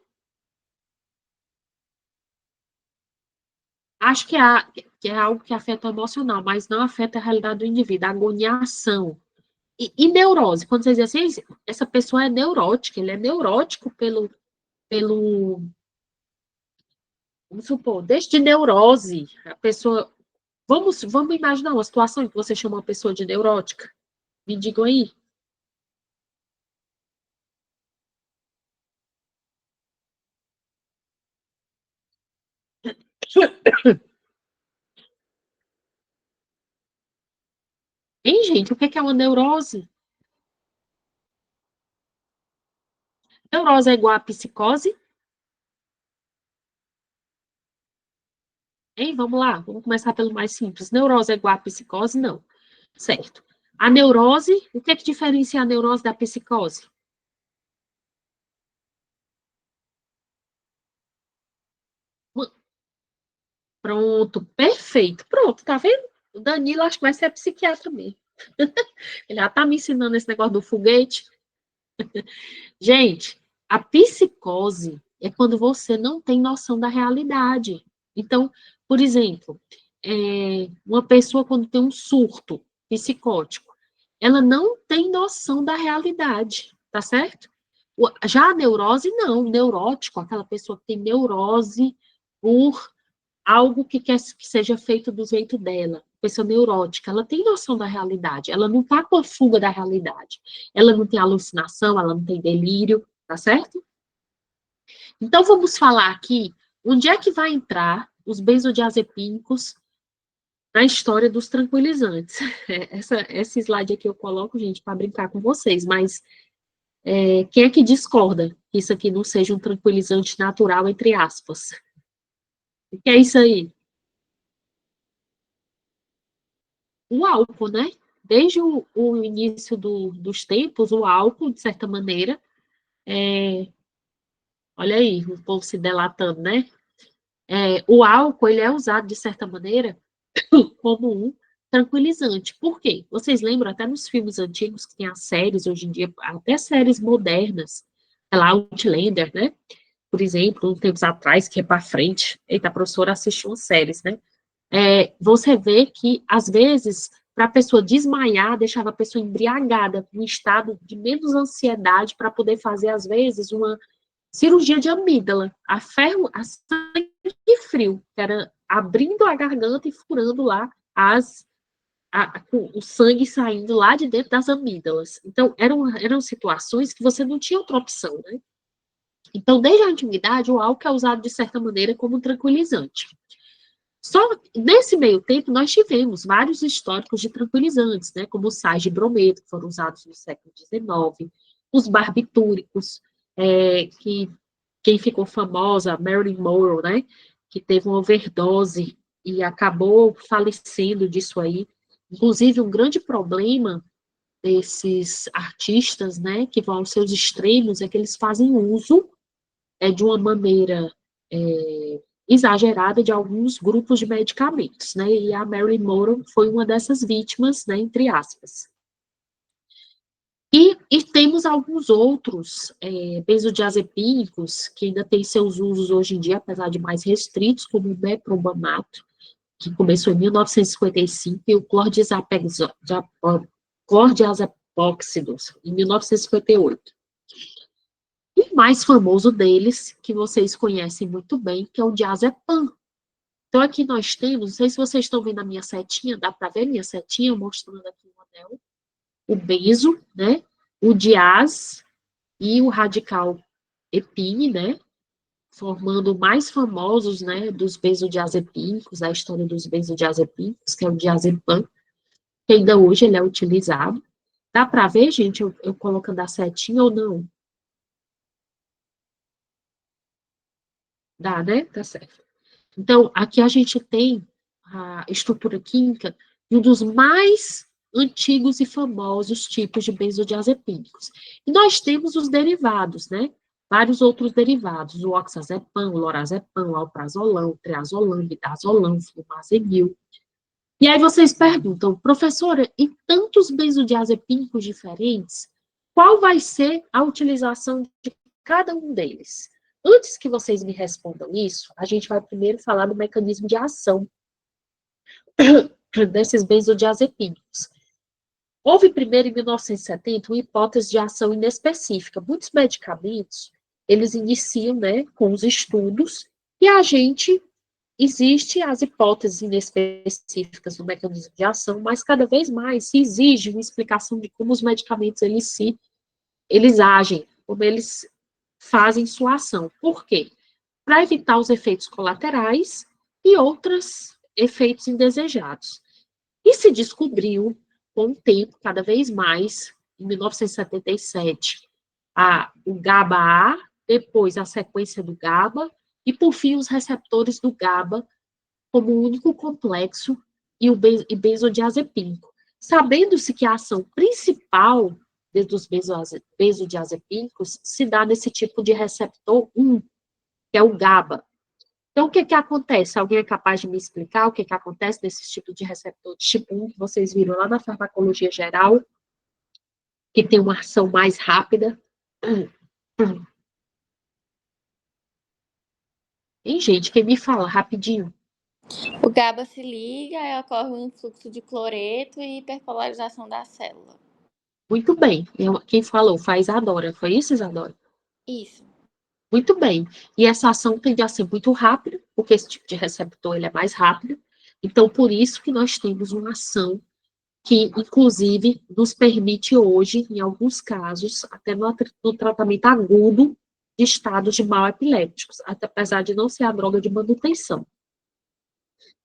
S1: Acho que é algo que afeta o emocional, mas não afeta a realidade do indivíduo, a agoniação. E neurose, quando vocês dizem assim, essa pessoa é neurótica, ele é neurótico pelo, vamos supor, desde neurose, a pessoa Vamos imaginar uma situação em que você chama uma pessoa de neurótica. Me digam aí. Hein, gente? O que é uma neurose? Neurose é igual a psicose? Hein? Vamos lá, vamos começar pelo mais simples. Neurose é igual a psicose? Não. Certo. A neurose, o que diferencia a neurose da psicose? Pronto, perfeito. Pronto, tá vendo? O Danilo acho que vai ser psiquiatra mesmo. Ele já tá me ensinando esse negócio do foguete. Gente, a psicose é quando você não tem noção da realidade. Então, por exemplo, uma pessoa quando tem um surto psicótico, ela não tem noção da realidade, tá certo? Já a neurose, não. O neurótico, aquela pessoa que tem neurose por algo que quer que seja feito do jeito dela. Pessoa neurótica, ela tem noção da realidade, ela não está com a fuga da realidade. Ela não tem alucinação, ela não tem delírio, tá certo? Então, vamos falar aqui, onde é que vai entrar os benzodiazepínicos na história dos tranquilizantes. Esse slide aqui eu coloco, gente, para brincar com vocês, mas quem é que discorda que isso aqui não seja um tranquilizante natural, entre aspas? O que é isso aí? O álcool, né? Desde o início dos tempos, o álcool, de certa maneira, olha aí, o povo se delatando, né? O álcool, ele é usado, de certa maneira, como um tranquilizante. Por quê? Vocês lembram, até nos filmes antigos, que tem as séries, hoje em dia, até séries modernas, sei lá, Outlander, né? Por exemplo, uns tempos atrás, que é para frente, eita, a professora assistiu umas séries, né? Você vê que, às vezes, para a pessoa desmaiar, deixava a pessoa embriagada, em um estado de menos ansiedade, para poder fazer, às vezes, uma cirurgia de amígdala, a sangue frio, que era abrindo a garganta e furando lá o sangue saindo lá de dentro das amígdalas. Então, eram situações que você não tinha outra opção, né? Então, desde a antiguidade, o álcool é usado, de certa maneira, como um tranquilizante. Só nesse meio tempo, nós tivemos vários históricos de tranquilizantes, né, como os sais de brometo, que foram usados no século XIX, os barbitúricos, que quem ficou famosa, Marilyn Monroe, né, que teve uma overdose e acabou falecendo disso aí. Inclusive, um grande problema desses artistas, né, que vão aos seus extremos, é que eles fazem uso de uma maneira exagerada de alguns grupos de medicamentos, né? E a Marilyn Monroe foi uma dessas vítimas, né? Entre aspas. E temos alguns outros benzodiazepínicos que ainda têm seus usos hoje em dia, apesar de mais restritos, como o meprobamato, que começou em 1955, e o clordiazepóxido, em 1958. E o mais famoso deles, que vocês conhecem muito bem, que é o diazepam. Então, aqui nós temos, não sei se vocês estão vendo a minha setinha, dá para ver minha setinha, mostrando aqui o anel, o benzo, né, o diaz e o radical epine, né, formando o mais famosos, né, dos benzodiazepínicos, a história dos benzodiazepínicos, que é o diazepam, que ainda hoje ele é utilizado. Dá para ver, gente, eu colocando a setinha ou não? Dá, né? Tá certo. Então, aqui a gente tem a estrutura química de um dos mais antigos e famosos tipos de benzodiazepínicos. E nós temos os derivados, né? Vários outros derivados, o oxazepam, o lorazepam, o alprazolam, o triazolam, midazolam, flumazenil. E aí vocês perguntam, professora, em tantos benzodiazepínicos diferentes, qual vai ser a utilização de cada um deles? Antes que vocês me respondam isso, a gente vai primeiro falar do mecanismo de ação desses benzodiazepínicos. Houve primeiro, em 1970, uma hipótese de ação inespecífica. Muitos medicamentos, eles iniciam, né, com os estudos, e a gente existem as hipóteses inespecíficas do mecanismo de ação, mas cada vez mais se exige uma explicação de como os medicamentos eles agem, como eles fazem sua ação. Por quê? Para evitar os efeitos colaterais e outros efeitos indesejados. E se descobriu, com o tempo, cada vez mais, em 1977, o GABA-A, depois a sequência do GABA, e, por fim, os receptores do GABA como único complexo e o benzodiazepínico. Sabendo-se que a ação principal dos benzodiazepínicos se dá nesse tipo de receptor 1, que é o GABA. Então, o que acontece? Alguém é capaz de me explicar o que acontece nesse tipo de receptor de tipo 1 que vocês viram lá na farmacologia geral, que tem uma ação mais rápida? Hein, gente? Quem me fala rapidinho?
S4: O GABA se liga, aí ocorre um influxo de cloreto e hiperpolarização da célula.
S1: Muito bem. Quem falou foi a Isadora. Foi isso, Isadora?
S4: Isso.
S1: Muito bem. E essa ação tende a ser muito rápida, porque esse tipo de receptor ele é mais rápido. Então, por isso que nós temos uma ação que, inclusive, nos permite hoje, em alguns casos, até no tratamento agudo de estados de mal epilépticos, apesar de não ser a droga de manutenção.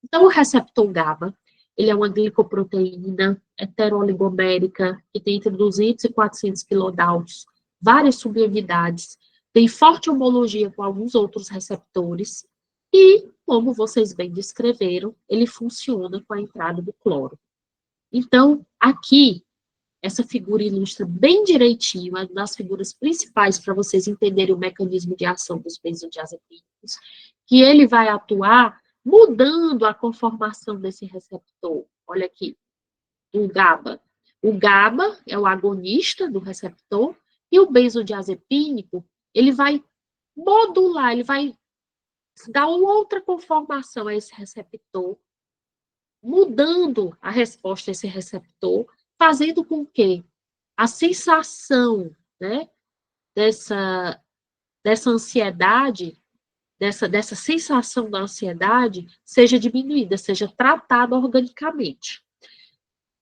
S1: Então, o receptor GABA, ele é uma glicoproteína heteroligomérica, que tem entre 200 e 400 kilodaltos, várias subunidades, tem forte homologia com alguns outros receptores, e, como vocês bem descreveram, ele funciona com a entrada do cloro. Então, aqui, essa figura ilustra bem direitinho, uma das figuras principais para vocês entenderem o mecanismo de ação dos benzodiazepínicos, que ele vai atuar mudando a conformação desse receptor. Olha aqui, o GABA. O GABA é o agonista do receptor, e o benzodiazepínico, ele vai modular, ele vai dar uma outra conformação a esse receptor, mudando a resposta a esse receptor, fazendo com que a sensação, né, dessa ansiedade, dessa sensação da ansiedade, seja diminuída, seja tratada organicamente.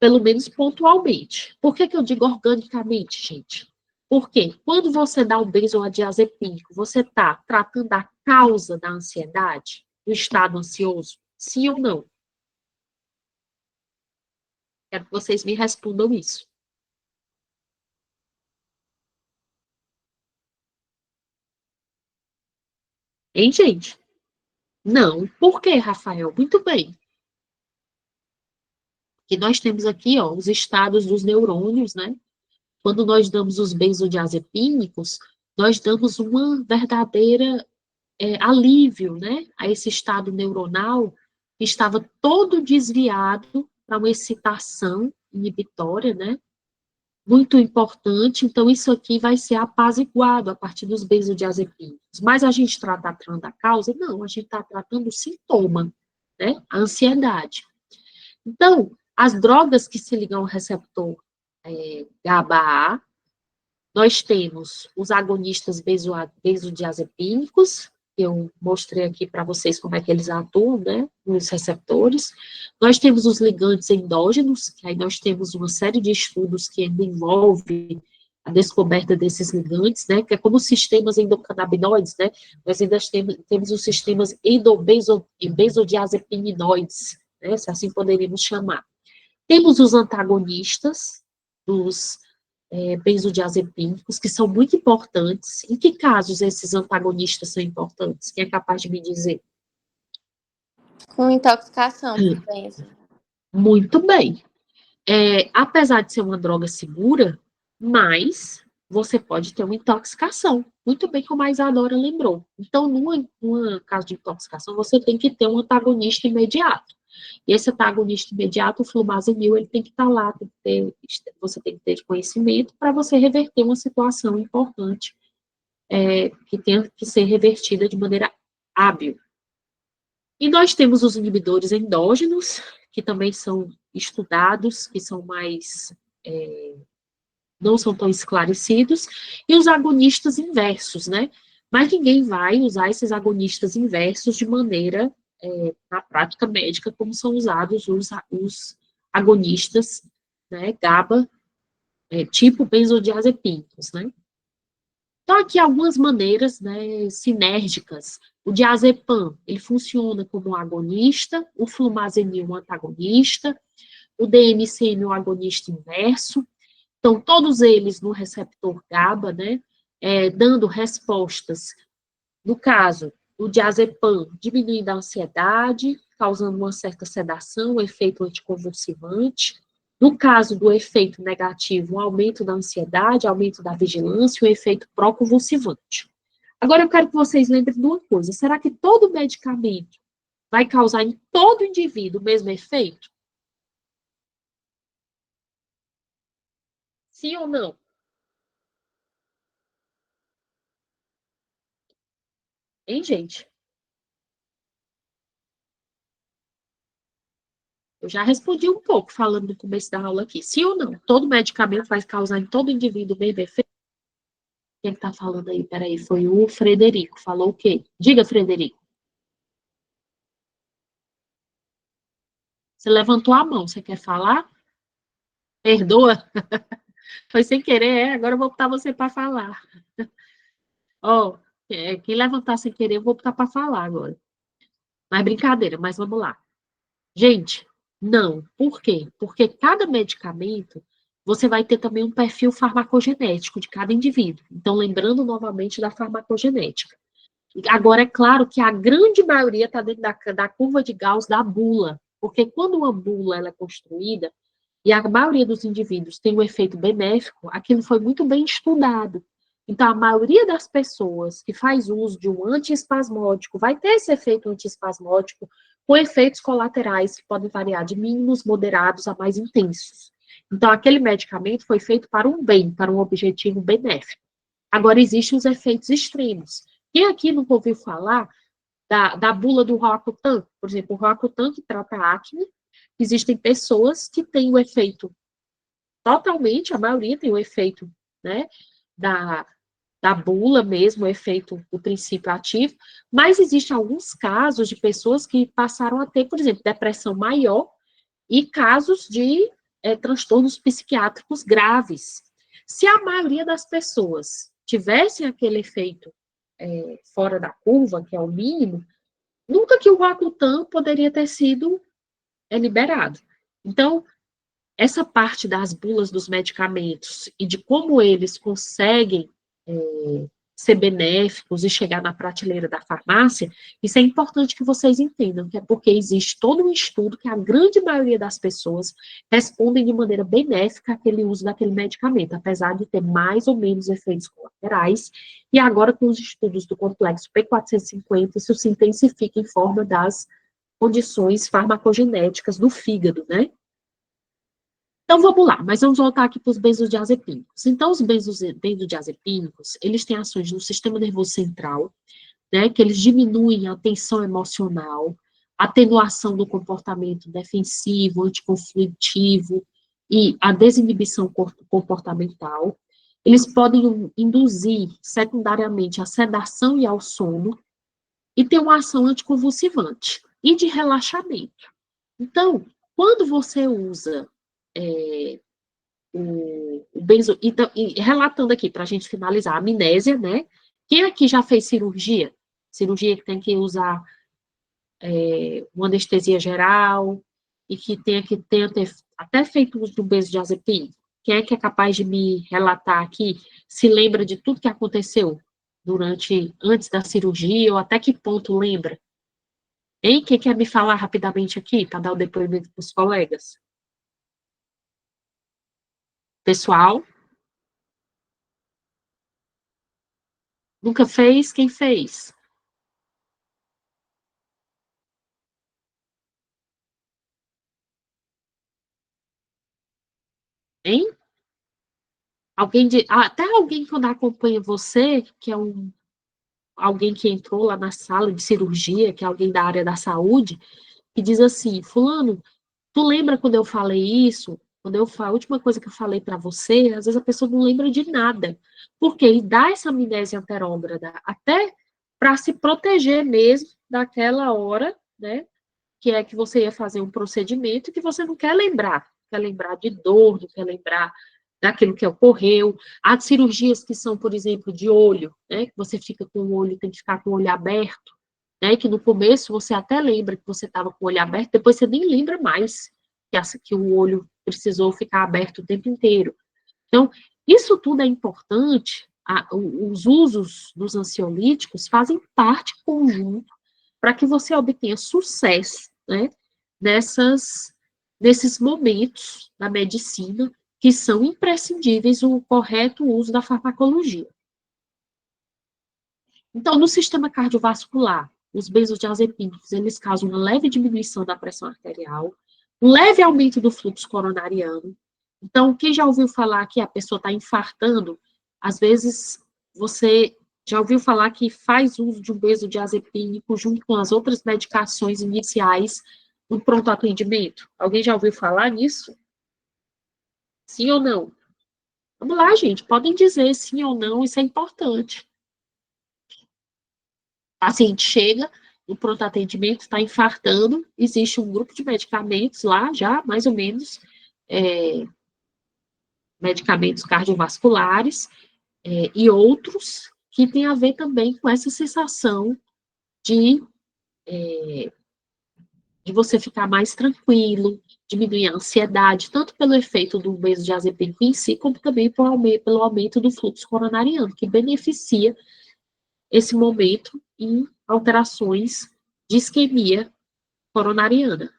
S1: Pelo menos pontualmente. Por que eu digo organicamente, gente? Porque quando você dá um benzodiazepínico, você está tratando a causa da ansiedade, do estado ansioso? Sim ou não? Quero que vocês me respondam isso. Hein, gente? Não. Por quê, Rafael? Muito bem. Que nós temos aqui, ó, os estados dos neurônios, né? Quando nós damos os benzodiazepínicos, nós damos uma verdadeira alívio, né? A esse estado neuronal que estava todo desviado para uma excitação inibitória, né? Muito importante, então isso aqui vai ser apaziguado a partir dos benzodiazepínicos. Mas a gente está tratando a causa? Não, a gente está tratando o sintoma, né? A ansiedade. Então, as drogas que se ligam ao receptor GABA-A, nós temos os agonistas benzodiazepínicos, que eu mostrei aqui para vocês como é que eles atuam, né, nos receptores. Nós temos os ligantes endógenos, que aí nós temos uma série de estudos que envolve a descoberta desses ligantes, né, que é como sistemas endocannabinoides, né, nós ainda temos os sistemas benzodiazepinoides, né, se assim poderíamos chamar. Temos os antagonistas dos benzodiazepínicos, que são muito importantes. Em que casos esses antagonistas são importantes? Quem é capaz de me dizer?
S4: Com intoxicação por benzo.
S1: Muito bem. Apesar de ser uma droga segura, mas você pode ter uma intoxicação. Muito bem, como a Isadora lembrou. Então, num caso de intoxicação, você tem que ter um antagonista imediato. E esse antagonista imediato, o flumazenil, ele tem que estar lá, você tem que ter conhecimento para você reverter uma situação importante que tem que ser revertida de maneira hábil. E nós temos os inibidores endógenos, que também são estudados, que são mais não são tão esclarecidos, e os agonistas inversos, né? Mas ninguém vai usar esses agonistas inversos de maneira na prática médica, como são usados os agonistas, né, GABA, tipo benzodiazepínicos, né. Então, aqui algumas maneiras, né, sinérgicas. O diazepam, ele funciona como um agonista, o flumazenil um antagonista, o DMCM um agonista inverso. Então, todos eles no receptor GABA, né, dando respostas. No caso, o diazepam diminuindo a ansiedade, causando uma certa sedação, um efeito anticonvulsivante. No caso do efeito negativo, um aumento da ansiedade, aumento da vigilância, um efeito pró-convulsivante. Agora, eu quero que vocês lembrem de uma coisa: será que todo medicamento vai causar em todo indivíduo o mesmo efeito? Sim ou não? Hein, gente? Eu já respondi um pouco falando no começo da aula aqui. Sim ou não? Todo medicamento vai causar em todo indivíduo o mesmo efeito? Quem está falando aí? Peraí, foi o Frederico. Falou o quê? Diga, Frederico. Você levantou a mão, você quer falar? Perdoa? Foi sem querer, agora eu vou botar você para falar. Ó, quem levantar sem querer, eu vou botar para falar agora. Mas brincadeira, mas vamos lá. Gente, não. Por quê? Porque cada medicamento, você vai ter também um perfil farmacogenético de cada indivíduo. Então, lembrando novamente da farmacogenética. Agora, é claro que a grande maioria está dentro da curva de Gauss da bula, porque quando uma bula ela é construída, e a maioria dos indivíduos tem um efeito benéfico, aquilo foi muito bem estudado. Então, a maioria das pessoas que faz uso de um antiespasmódico vai ter esse efeito antiespasmódico com efeitos colaterais que podem variar de mínimos, moderados a mais intensos. Então, aquele medicamento foi feito para um bem, para um objetivo benéfico. Agora, existem os efeitos extremos. Quem aqui nunca ouviu falar da bula do Roacutan? Por exemplo, o Roacutan que trata acne, existem pessoas que têm o efeito totalmente, a maioria tem o efeito, né, da bula mesmo, o efeito, o princípio ativo, mas existem alguns casos de pessoas que passaram a ter, por exemplo, depressão maior e casos de transtornos psiquiátricos graves. Se a maioria das pessoas tivessem aquele efeito fora da curva, que é o mínimo, nunca que o Roacutan poderia ter sido liberado. Então, essa parte das bulas dos medicamentos e de como eles conseguem ser benéficos e chegar na prateleira da farmácia, isso é importante que vocês entendam, que é porque existe todo um estudo que a grande maioria das pessoas respondem de maneira benéfica àquele uso daquele medicamento, apesar de ter mais ou menos efeitos colaterais, e agora com os estudos do complexo P450, isso se intensifica em forma das condições farmacogenéticas do fígado, né? Então, vamos lá, mas vamos voltar aqui para os benzodiazepínicos. Então, os benzodiazepínicos, eles têm ações no sistema nervoso central, né, que eles diminuem a tensão emocional, atenuação do comportamento defensivo, anticonflitivo e a desinibição comportamental. Eles podem induzir, secundariamente, a sedação e ao sono, e ter uma ação anticonvulsivante e de relaxamento. Então, quando você usa o benzo, e relatando aqui, para a gente finalizar, a amnésia, né? Quem aqui já fez cirurgia? Cirurgia que tem que usar uma anestesia geral, e que tenha até feito uso do benzodiazepina. Quem é capaz de me relatar aqui, se lembra de tudo que aconteceu antes da cirurgia, ou até que ponto lembra? Hein? Quem quer me falar rapidamente aqui, para dar o depoimento para os colegas? Pessoal? Nunca fez? Quem fez? Hein? Até alguém quando acompanha você, que é alguém que entrou lá na sala de cirurgia, que é alguém da área da saúde, que diz assim, fulano, tu lembra quando eu falei isso? A última coisa que eu falei para você, às vezes a pessoa não lembra de nada, porque ele dá essa amnésia anterógrada, até para se proteger mesmo daquela hora, né? Que é que você ia fazer um procedimento que você não quer lembrar de dor, não quer lembrar daquilo que ocorreu. Há cirurgias que são, por exemplo, de olho, né? Que você fica com o olho, tem que ficar com o olho aberto, né? Que no começo você até lembra que você estava com o olho aberto, depois você nem lembra mais que o olho precisou ficar aberto o tempo inteiro. Então, isso tudo é importante. Os usos dos ansiolíticos fazem parte conjunto para que você obtenha sucesso, né, nesses momentos da medicina que são imprescindíveis o correto uso da farmacologia. Então, no sistema cardiovascular, os benzodiazepínicos, eles causam uma leve diminuição da pressão arterial, um leve aumento do fluxo coronariano. Então, quem já ouviu falar que a pessoa está infartando, às vezes você já ouviu falar que faz uso de um benzodiazepínico junto com as outras medicações iniciais no pronto atendimento? Alguém já ouviu falar nisso? Sim ou não? Vamos lá, gente, podem dizer sim ou não, isso é importante. O paciente chega no pronto atendimento, está infartando, existe um grupo de medicamentos lá, já, mais ou menos, medicamentos cardiovasculares, e outros que tem a ver também com essa sensação de você ficar mais tranquilo, diminuir a ansiedade, tanto pelo efeito do benzodiazepínico em si, como também pelo aumento do fluxo coronariano, que beneficia esse momento em alterações de isquemia coronariana.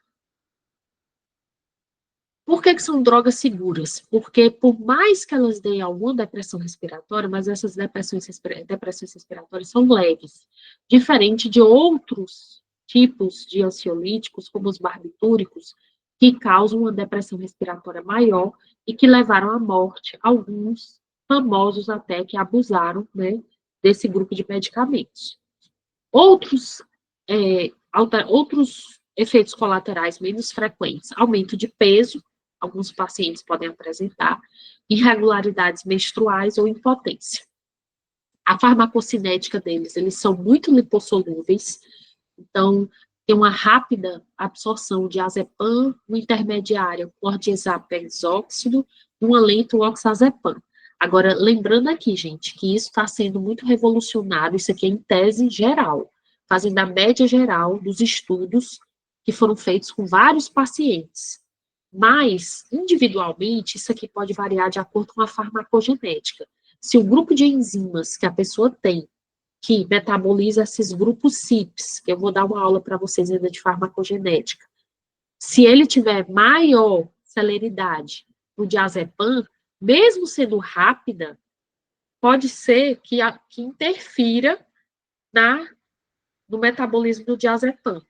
S1: Por que são drogas seguras? Porque por mais que elas deem alguma depressão respiratória, mas essas depressões respiratórias são leves, diferente de outros tipos de ansiolíticos, como os barbitúricos, que causam uma depressão respiratória maior e que levaram à morte alguns famosos até que abusaram, né, desse grupo de medicamentos. Outros efeitos colaterais menos frequentes, aumento de peso, alguns pacientes podem apresentar, irregularidades menstruais ou impotência. A farmacocinética deles, eles são muito lipossolúveis, então tem uma rápida absorção de azepam, uma intermediária clordiazepam e uma lenta oxazepam. Agora, lembrando aqui, gente, que isso está sendo muito revolucionário, isso aqui é em tese geral, fazendo a média geral dos estudos que foram feitos com vários pacientes. Mas, individualmente, isso aqui pode variar de acordo com a farmacogenética. Se o grupo de enzimas que a pessoa tem, que metaboliza esses grupos CYPs, que eu vou dar uma aula para vocês ainda de farmacogenética, se ele tiver maior celeridade no diazepam, mesmo sendo rápida, pode ser que interfira no metabolismo do diazepam,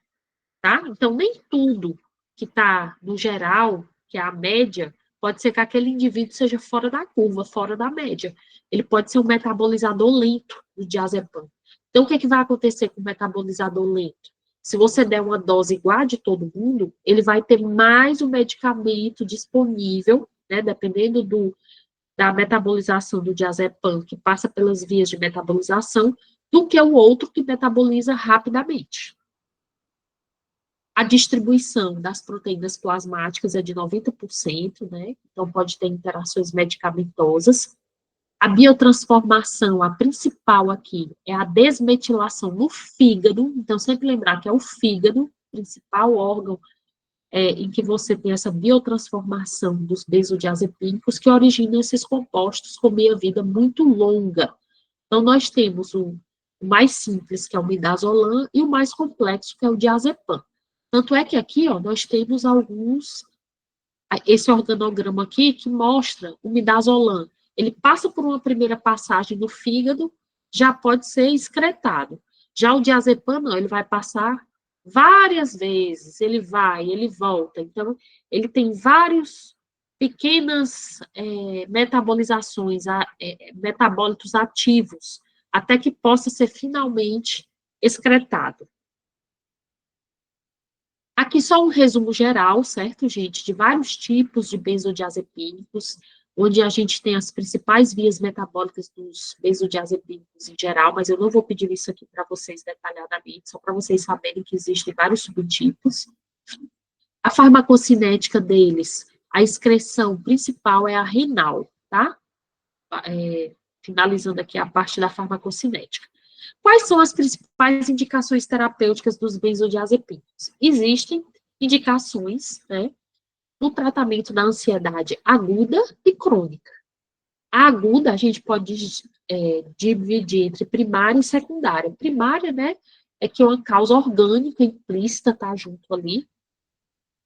S1: tá? Então, nem tudo que está no geral, que é a média, pode ser que aquele indivíduo seja fora da curva, fora da média. Ele pode ser um metabolizador lento do diazepam. Então, o que, vai acontecer com o metabolizador lento? Se você der uma dose igual a de todo mundo, ele vai ter mais o medicamento disponível, né, dependendo da metabolização do diazepam, que passa pelas vias de metabolização, do que o outro que metaboliza rapidamente. A distribuição das proteínas plasmáticas é de 90%, né? Então pode ter interações medicamentosas. A biotransformação, a principal aqui, é a desmetilação no fígado. Então, sempre lembrar que é o fígado, o principal órgão em que você tem essa biotransformação dos benzodiazepínicos, que originam esses compostos com meia-vida muito longa. Então, nós temos o mais simples, que é o midazolam, e o mais complexo, que é o diazepam. Tanto é que aqui, ó, nós temos esse organograma aqui que mostra o midazolam. Ele passa por uma primeira passagem no fígado, já pode ser excretado. Já o diazepam, não, ele vai passar várias vezes, ele vai, ele volta. Então, ele tem vários pequenas metabolizações, metabólitos ativos, até que possa ser finalmente excretado. Aqui só um resumo geral, certo, gente, de vários tipos de benzodiazepínicos. onde a gente tem as principais vias metabólicas dos benzodiazepínicos em geral, mas eu não vou pedir isso aqui para vocês detalhadamente, só para vocês saberem que existem vários subtipos. A farmacocinética deles, a excreção principal é a renal, tá? Finalizando aqui a parte da farmacocinética. Quais são as principais indicações terapêuticas dos benzodiazepínicos? Existem indicações, né, no tratamento da ansiedade aguda e crônica. A aguda, a gente pode dividir entre primária e secundária. Primária, né, é que é uma causa orgânica implícita, tá, junto ali.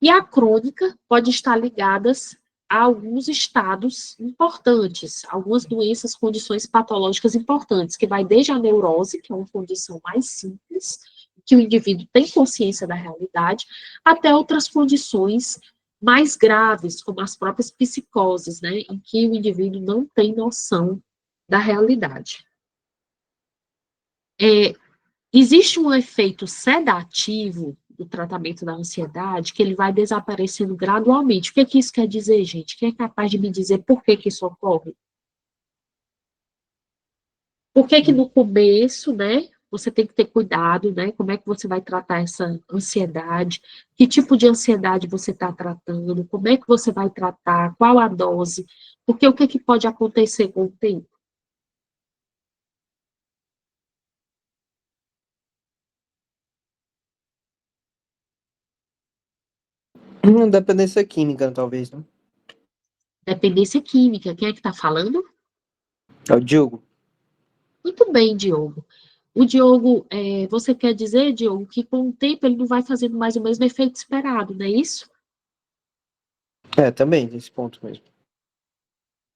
S1: E a crônica pode estar ligadas a alguns estados importantes, algumas doenças, condições patológicas importantes, que vai desde a neurose, que é uma condição mais simples, que o indivíduo tem consciência da realidade, até outras condições mais graves, como as próprias psicoses, né, em que o indivíduo não tem noção da realidade. Existe um efeito sedativo do tratamento da ansiedade, que ele vai desaparecendo gradualmente. O que isso quer dizer, gente? Quem é capaz de me dizer por que isso ocorre? Por que no começo, né, você tem que ter cuidado, né, como é que você vai tratar essa ansiedade, que tipo de ansiedade você está tratando, como é que você vai tratar, qual a dose, porque o que pode acontecer com o tempo?
S5: Dependência química, talvez, né?
S1: Dependência química. Quem é que está falando?
S5: É o Diogo.
S1: Muito bem, Diogo. O Diogo, você quer dizer, Diogo, que com o tempo ele não vai fazendo mais o mesmo efeito esperado, não é isso?
S5: Também, nesse ponto mesmo.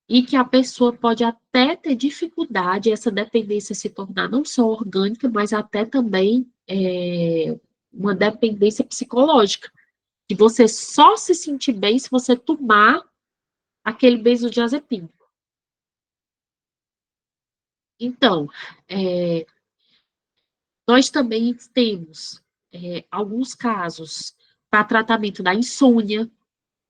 S1: E que a pessoa pode até ter dificuldade, essa dependência se tornar não só orgânica, mas até também uma dependência psicológica. Que você só se sentir bem se você tomar aquele benzodiazepínico. Então, nós também temos alguns casos para tratamento da insônia,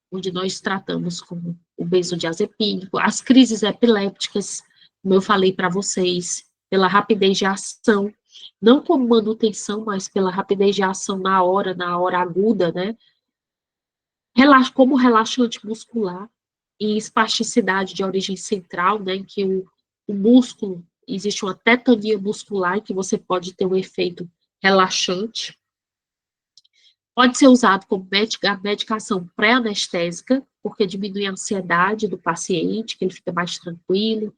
S1: onde nós tratamos com o benzodiazepínico, as crises epilépticas, como eu falei para vocês, pela rapidez de ação, não como manutenção, mas pela rapidez de ação na hora aguda, né? Como relaxante muscular e espasticidade de origem central, né? Em que o músculo, existe uma tetania muscular, que você pode ter um efeito relaxante. Pode ser usado como medicação pré-anestésica, porque diminui a ansiedade do paciente, que ele fica mais tranquilo.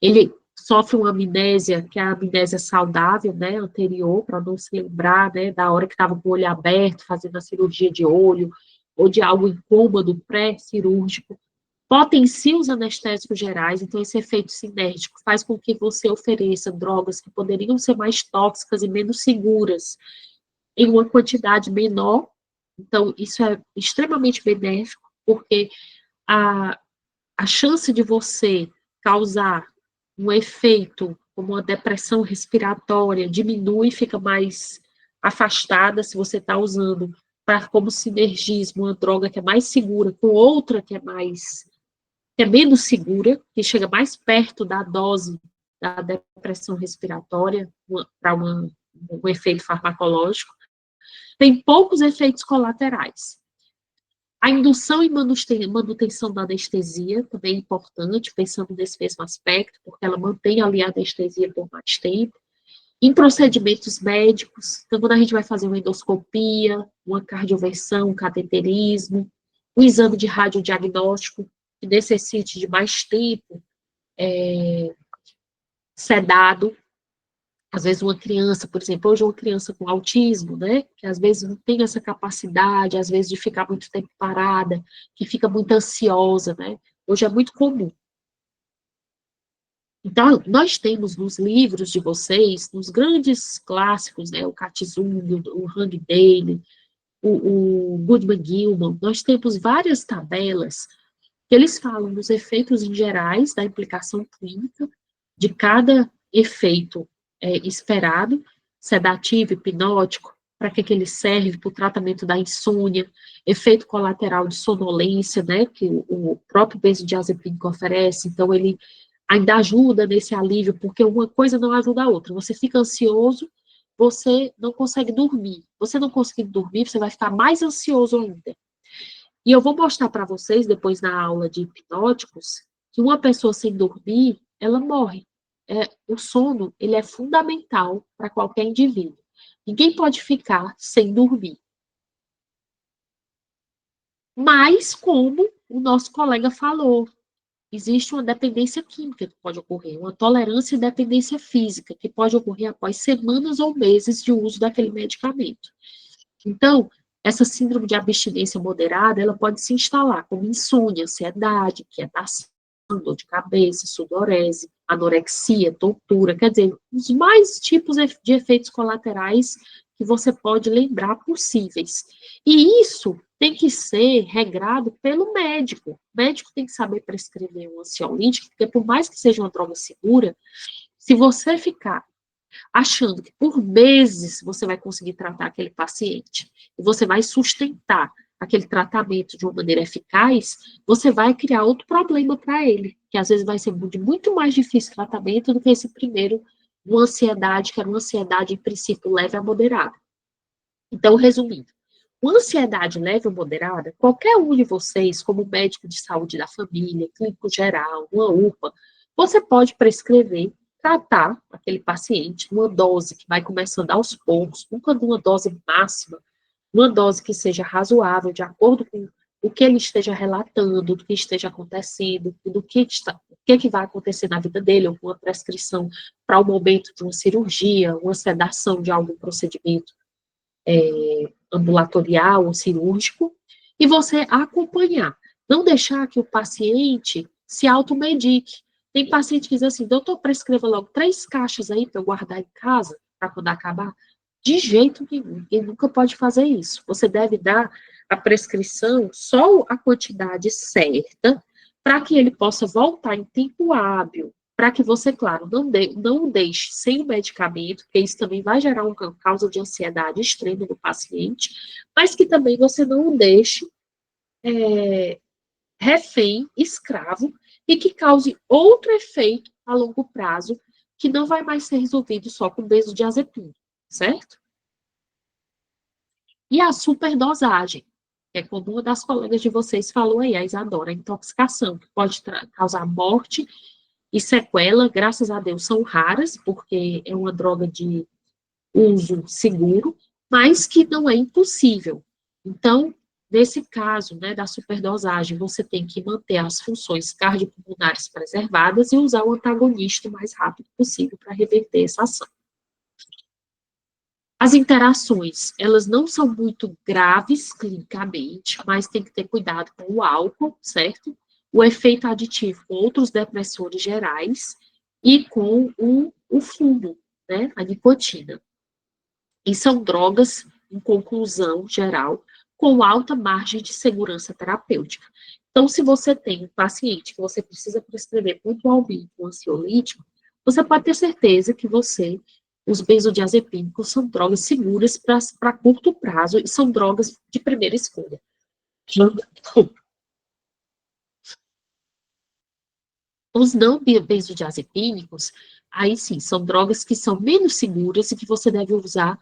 S1: Ele sofre uma amnésia, que é a amnésia saudável, né, anterior, para não se lembrar, né, da hora que estava com o olho aberto, fazendo a cirurgia de olho, ou de algo incômodo pré-cirúrgico. Potencia os anestésicos gerais, então esse efeito sinérgico faz com que você ofereça drogas que poderiam ser mais tóxicas e menos seguras, em uma quantidade menor. Então, isso é extremamente benéfico, porque a chance de você causar um efeito como uma depressão respiratória diminui, fica mais afastada se você está usando como sinergismo uma droga que é mais segura com outra que é menos segura, que chega mais perto da dose da depressão respiratória para um efeito farmacológico. Tem poucos efeitos colaterais. A indução e manutenção da anestesia também é importante, pensando nesse mesmo aspecto, porque ela mantém ali a anestesia por mais tempo. Em procedimentos médicos, então quando a gente vai fazer uma endoscopia, uma cardioversão, um cateterismo, um exame de radiodiagnóstico, que necessite de mais tempo sedado. Às vezes uma criança, por exemplo, hoje uma criança com autismo, né, que às vezes não tem essa capacidade, às vezes de ficar muito tempo parada, que fica muito ansiosa, né, hoje é muito comum. Então, nós temos nos livros de vocês, nos grandes clássicos, né, o Katzung, o Hang Daly, o Goodman Gilman, nós temos várias tabelas que eles falam dos efeitos em gerais da implicação clínica de cada efeito esperado, sedativo, hipnótico, para que ele serve, para o tratamento da insônia, efeito colateral de sonolência, né, que o próprio benzodiazepínico oferece, então ele ainda ajuda nesse alívio, porque uma coisa não ajuda a outra. Você fica ansioso, você não consegue dormir. Você não conseguir dormir, você vai ficar mais ansioso ainda. E eu vou mostrar para vocês, depois na aula de hipnóticos, que uma pessoa sem dormir, ela morre. O sono, ele é fundamental para qualquer indivíduo. Ninguém pode ficar sem dormir. Mas, como o nosso colega falou, existe uma dependência química que pode ocorrer, uma tolerância e dependência física que pode ocorrer após semanas ou meses de uso daquele medicamento. Então, essa síndrome de abstinência moderada, ela pode se instalar como insônia, ansiedade, quietação, dor de cabeça, sudorese, anorexia, tontura, quer dizer, os mais tipos de efeitos colaterais que você pode lembrar possíveis. E isso tem que ser regrado pelo médico. O médico tem que saber prescrever um ansiolítico, porque por mais que seja uma droga segura, se você ficar achando que por meses você vai conseguir tratar aquele paciente, e você vai sustentar aquele tratamento de uma maneira eficaz, você vai criar outro problema para ele, que às vezes vai ser de muito mais difícil tratamento do que esse primeiro, uma ansiedade, que era uma ansiedade, em princípio, leve a moderada. Então, resumindo, uma ansiedade leve ou moderada, qualquer um de vocês, como médico de saúde da família, clínico geral, uma UPA, você pode prescrever, tratar aquele paciente numa dose que vai começando aos poucos, nunca numa dose máxima, uma dose que seja razoável, de acordo com o que ele esteja relatando, do que esteja acontecendo, do que vai acontecer na vida dele, alguma prescrição para o momento de uma cirurgia, uma sedação de algum procedimento ambulatorial ou cirúrgico, e você acompanhar. Não deixar que o paciente se automedique. Tem paciente que diz assim, doutor, prescreva logo 3 caixas aí para eu guardar em casa, para quando acabar. De jeito nenhum, ninguém nunca pode fazer isso. Você deve dar a prescrição só a quantidade certa, para que ele possa voltar em tempo hábil, para que você, claro, não deixe sem o medicamento, porque isso também vai gerar uma causa de ansiedade extrema no paciente, mas que também você não o deixe refém, escravo, e que cause outro efeito a longo prazo, que não vai mais ser resolvido só com benzodiazepina, certo? E a superdosagem, que é como uma das colegas de vocês falou aí, a Isadora, a intoxicação, que pode causar morte e sequela, graças a Deus, são raras, porque é uma droga de uso seguro, mas que não é impossível. Então, nesse caso, né, da superdosagem, você tem que manter as funções cardiopulmonares preservadas e usar o antagonista o mais rápido possível para reverter essa ação. As interações, elas não são muito graves clinicamente, mas tem que ter cuidado com o álcool, certo? O efeito aditivo com outros depressores gerais e com o fumo, né, a nicotina. E são drogas, em conclusão geral, com alta margem de segurança terapêutica. Então, se você tem um paciente que você precisa prescrever pontualmente um ansiolítico, você pode ter certeza que os benzodiazepínicos são drogas seguras para curto prazo e são drogas de primeira escolha. Os não benzodiazepínicos, aí sim, são drogas que são menos seguras e que você deve usar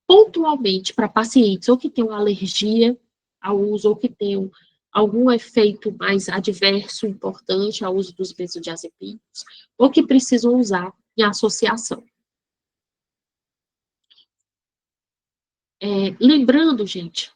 S1: pontualmente para pacientes ou que tenham alergia ao uso ou que tenham algum efeito mais adverso importante ao uso dos benzodiazepínicos ou que precisam usar em associação. Lembrando, gente,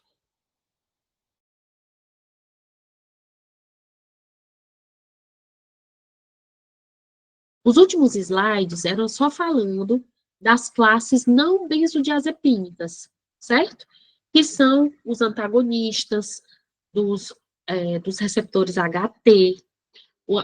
S1: os últimos slides eram só falando das classes não benzodiazepínicas, certo? Que são os antagonistas dos receptores HT,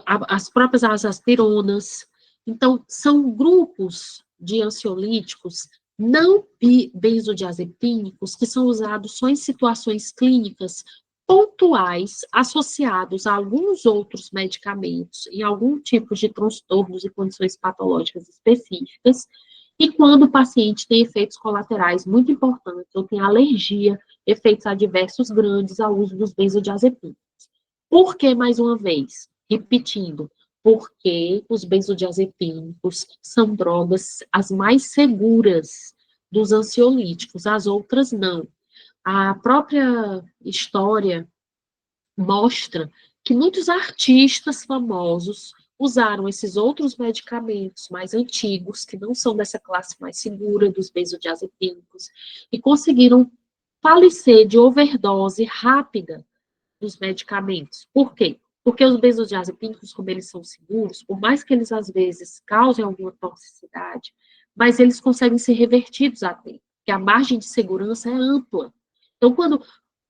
S1: as próprias azaspironas. Então, são grupos de ansiolíticos não benzodiazepínicos que são usados só em situações clínicas pontuais associados a alguns outros medicamentos em algum tipo de transtornos e condições patológicas específicas E quando o paciente tem efeitos colaterais muito importantes, ou tem alergia, efeitos adversos grandes ao uso dos benzodiazepínicos. Por que, mais uma vez? Repetindo, porque os benzodiazepínicos são drogas as mais seguras dos ansiolíticos, as outras não. A própria história mostra que muitos artistas famosos usaram esses outros medicamentos mais antigos, que não são dessa classe mais segura dos benzodiazepínicos, e conseguiram falecer de overdose rápida dos medicamentos. Por quê? Porque os benzodiazepínicos, como eles são seguros, por mais que eles às vezes causem alguma toxicidade, mas eles conseguem ser revertidos a tempo, porque a margem de segurança é ampla. Então, quando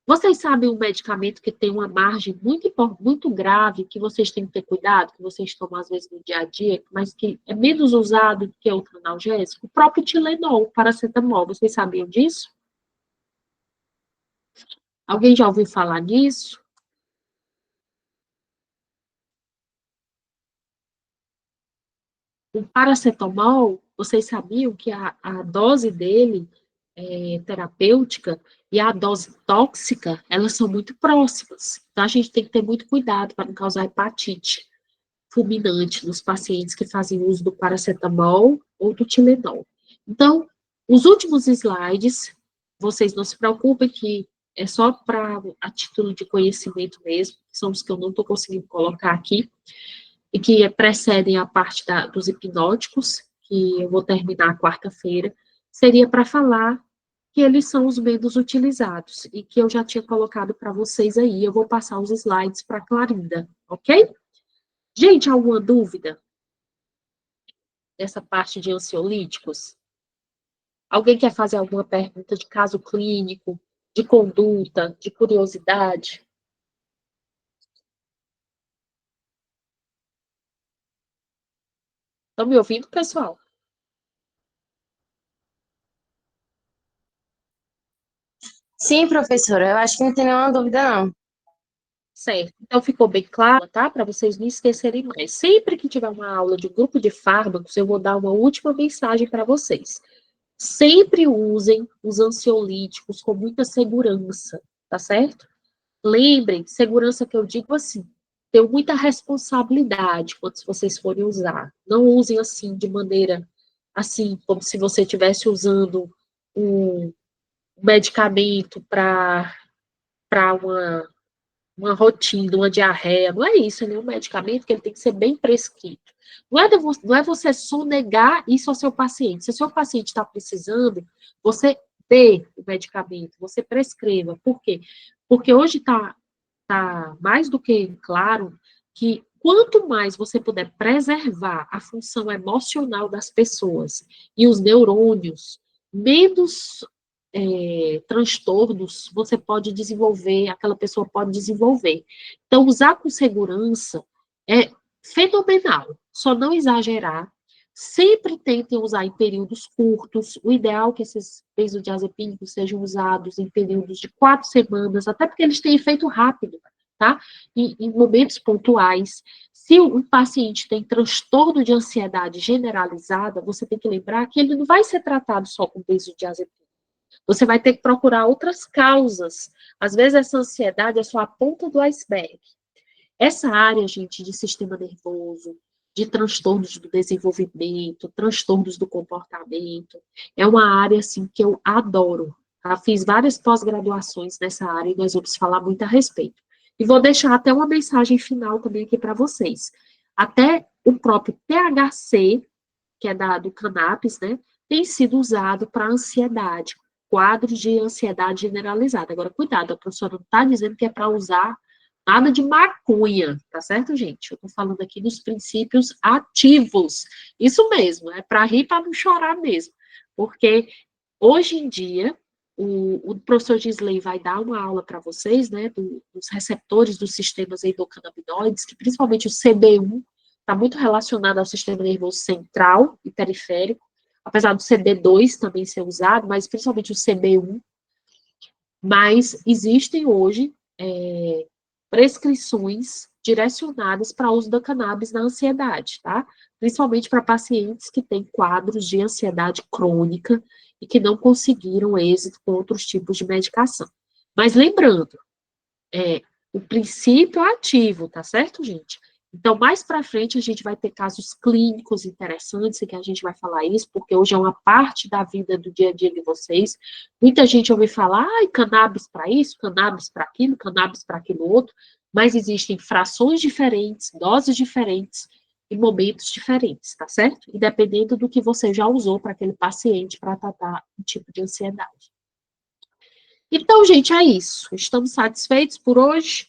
S1: vocês sabem um medicamento que tem uma margem muito grave, que vocês têm que ter cuidado, que vocês tomam às vezes no dia a dia, mas que é menos usado do que outro analgésico? O próprio Tilenol, o paracetamol, vocês sabiam disso? Alguém já ouviu falar nisso? O paracetamol, vocês sabiam que a dose dele terapêutica e a dose tóxica, elas são muito próximas. Então, a gente tem que ter muito cuidado para não causar hepatite fulminante nos pacientes que fazem uso do paracetamol ou do Tilenol. Então, os últimos slides, vocês não se preocupem que é só para a título de conhecimento mesmo, são os que eu não estou conseguindo colocar aqui, e que precedem a parte dos hipnóticos, que eu vou terminar quarta-feira, seria para falar que eles são os menos utilizados, e que eu já tinha colocado para vocês aí, eu vou passar os slides para a Clarinda, ok? Gente, alguma dúvida dessa parte de ansiolíticos? Alguém quer fazer alguma pergunta de caso clínico, de conduta, de curiosidade? Estão me ouvindo, pessoal?
S6: Sim, professora, eu acho que não tem nenhuma dúvida, não.
S1: Certo. Então, ficou bem claro, tá? Para vocês não esquecerem mais. Sempre que tiver uma aula de grupo de fármacos, eu vou dar uma última mensagem para vocês. Sempre usem os ansiolíticos com muita segurança, tá certo? Lembrem, segurança que eu digo assim, tenham muita responsabilidade quando vocês forem usar. Não usem assim, de maneira, assim, como se você estivesse usando um medicamento para uma rotina, uma diarreia, não é isso, é nenhum medicamento que ele tem que ser bem prescrito. Não é você sonegar isso ao seu paciente. Se o seu paciente está precisando, você dê o medicamento, você prescreva. Por quê? Porque hoje está mais do que claro que quanto mais você puder preservar a função emocional das pessoas e os neurônios, menos transtornos você pode desenvolver, aquela pessoa pode desenvolver. Então, usar com segurança é fenomenal, só não exagerar. Sempre tentem usar em períodos curtos. O ideal é que esses benzodiazepínicos sejam usados em períodos de 4 semanas, até porque eles têm efeito rápido, tá? Em momentos pontuais. Se um paciente tem transtorno de ansiedade generalizada, você tem que lembrar que ele não vai ser tratado só com benzodiazepínicos. Você vai ter que procurar outras causas. Às vezes, essa ansiedade é só a ponta do iceberg. Essa área, gente, de sistema nervoso, de transtornos do desenvolvimento, transtornos do comportamento, é uma área, assim, que eu adoro. Tá? Fiz várias pós-graduações nessa área e nós vamos falar muito a respeito. E vou deixar até uma mensagem final também aqui para vocês. Até o próprio THC, que é do cannabis, né, tem sido usado para ansiedade, quadros de ansiedade generalizada. Agora, cuidado, a professora não está dizendo que é para usar nada de maconha, tá certo, gente? Eu estou falando aqui dos princípios ativos. Isso mesmo, é para rir, para não chorar mesmo. Porque, hoje em dia, o professor Gisley vai dar uma aula para vocês, né, dos receptores dos sistemas endocannabinoides, que principalmente o CB1 está muito relacionado ao sistema nervoso central e periférico, apesar do CB2 também ser usado, mas principalmente o CB1. Mas existem hoje prescrições direcionadas para uso da cannabis na ansiedade, tá? Principalmente para pacientes que têm quadros de ansiedade crônica e que não conseguiram êxito com outros tipos de medicação. Mas lembrando, o princípio ativo, tá certo, gente? Então, mais para frente, a gente vai ter casos clínicos interessantes, e que a gente vai falar isso, porque hoje é uma parte da vida do dia a dia de vocês. Muita gente ouve falar, cannabis para isso, cannabis para aquilo outro, mas existem frações diferentes, doses diferentes e momentos diferentes, tá certo? E dependendo do que você já usou para aquele paciente para tratar um tipo de ansiedade. Então, gente, é isso. Estamos satisfeitos por hoje?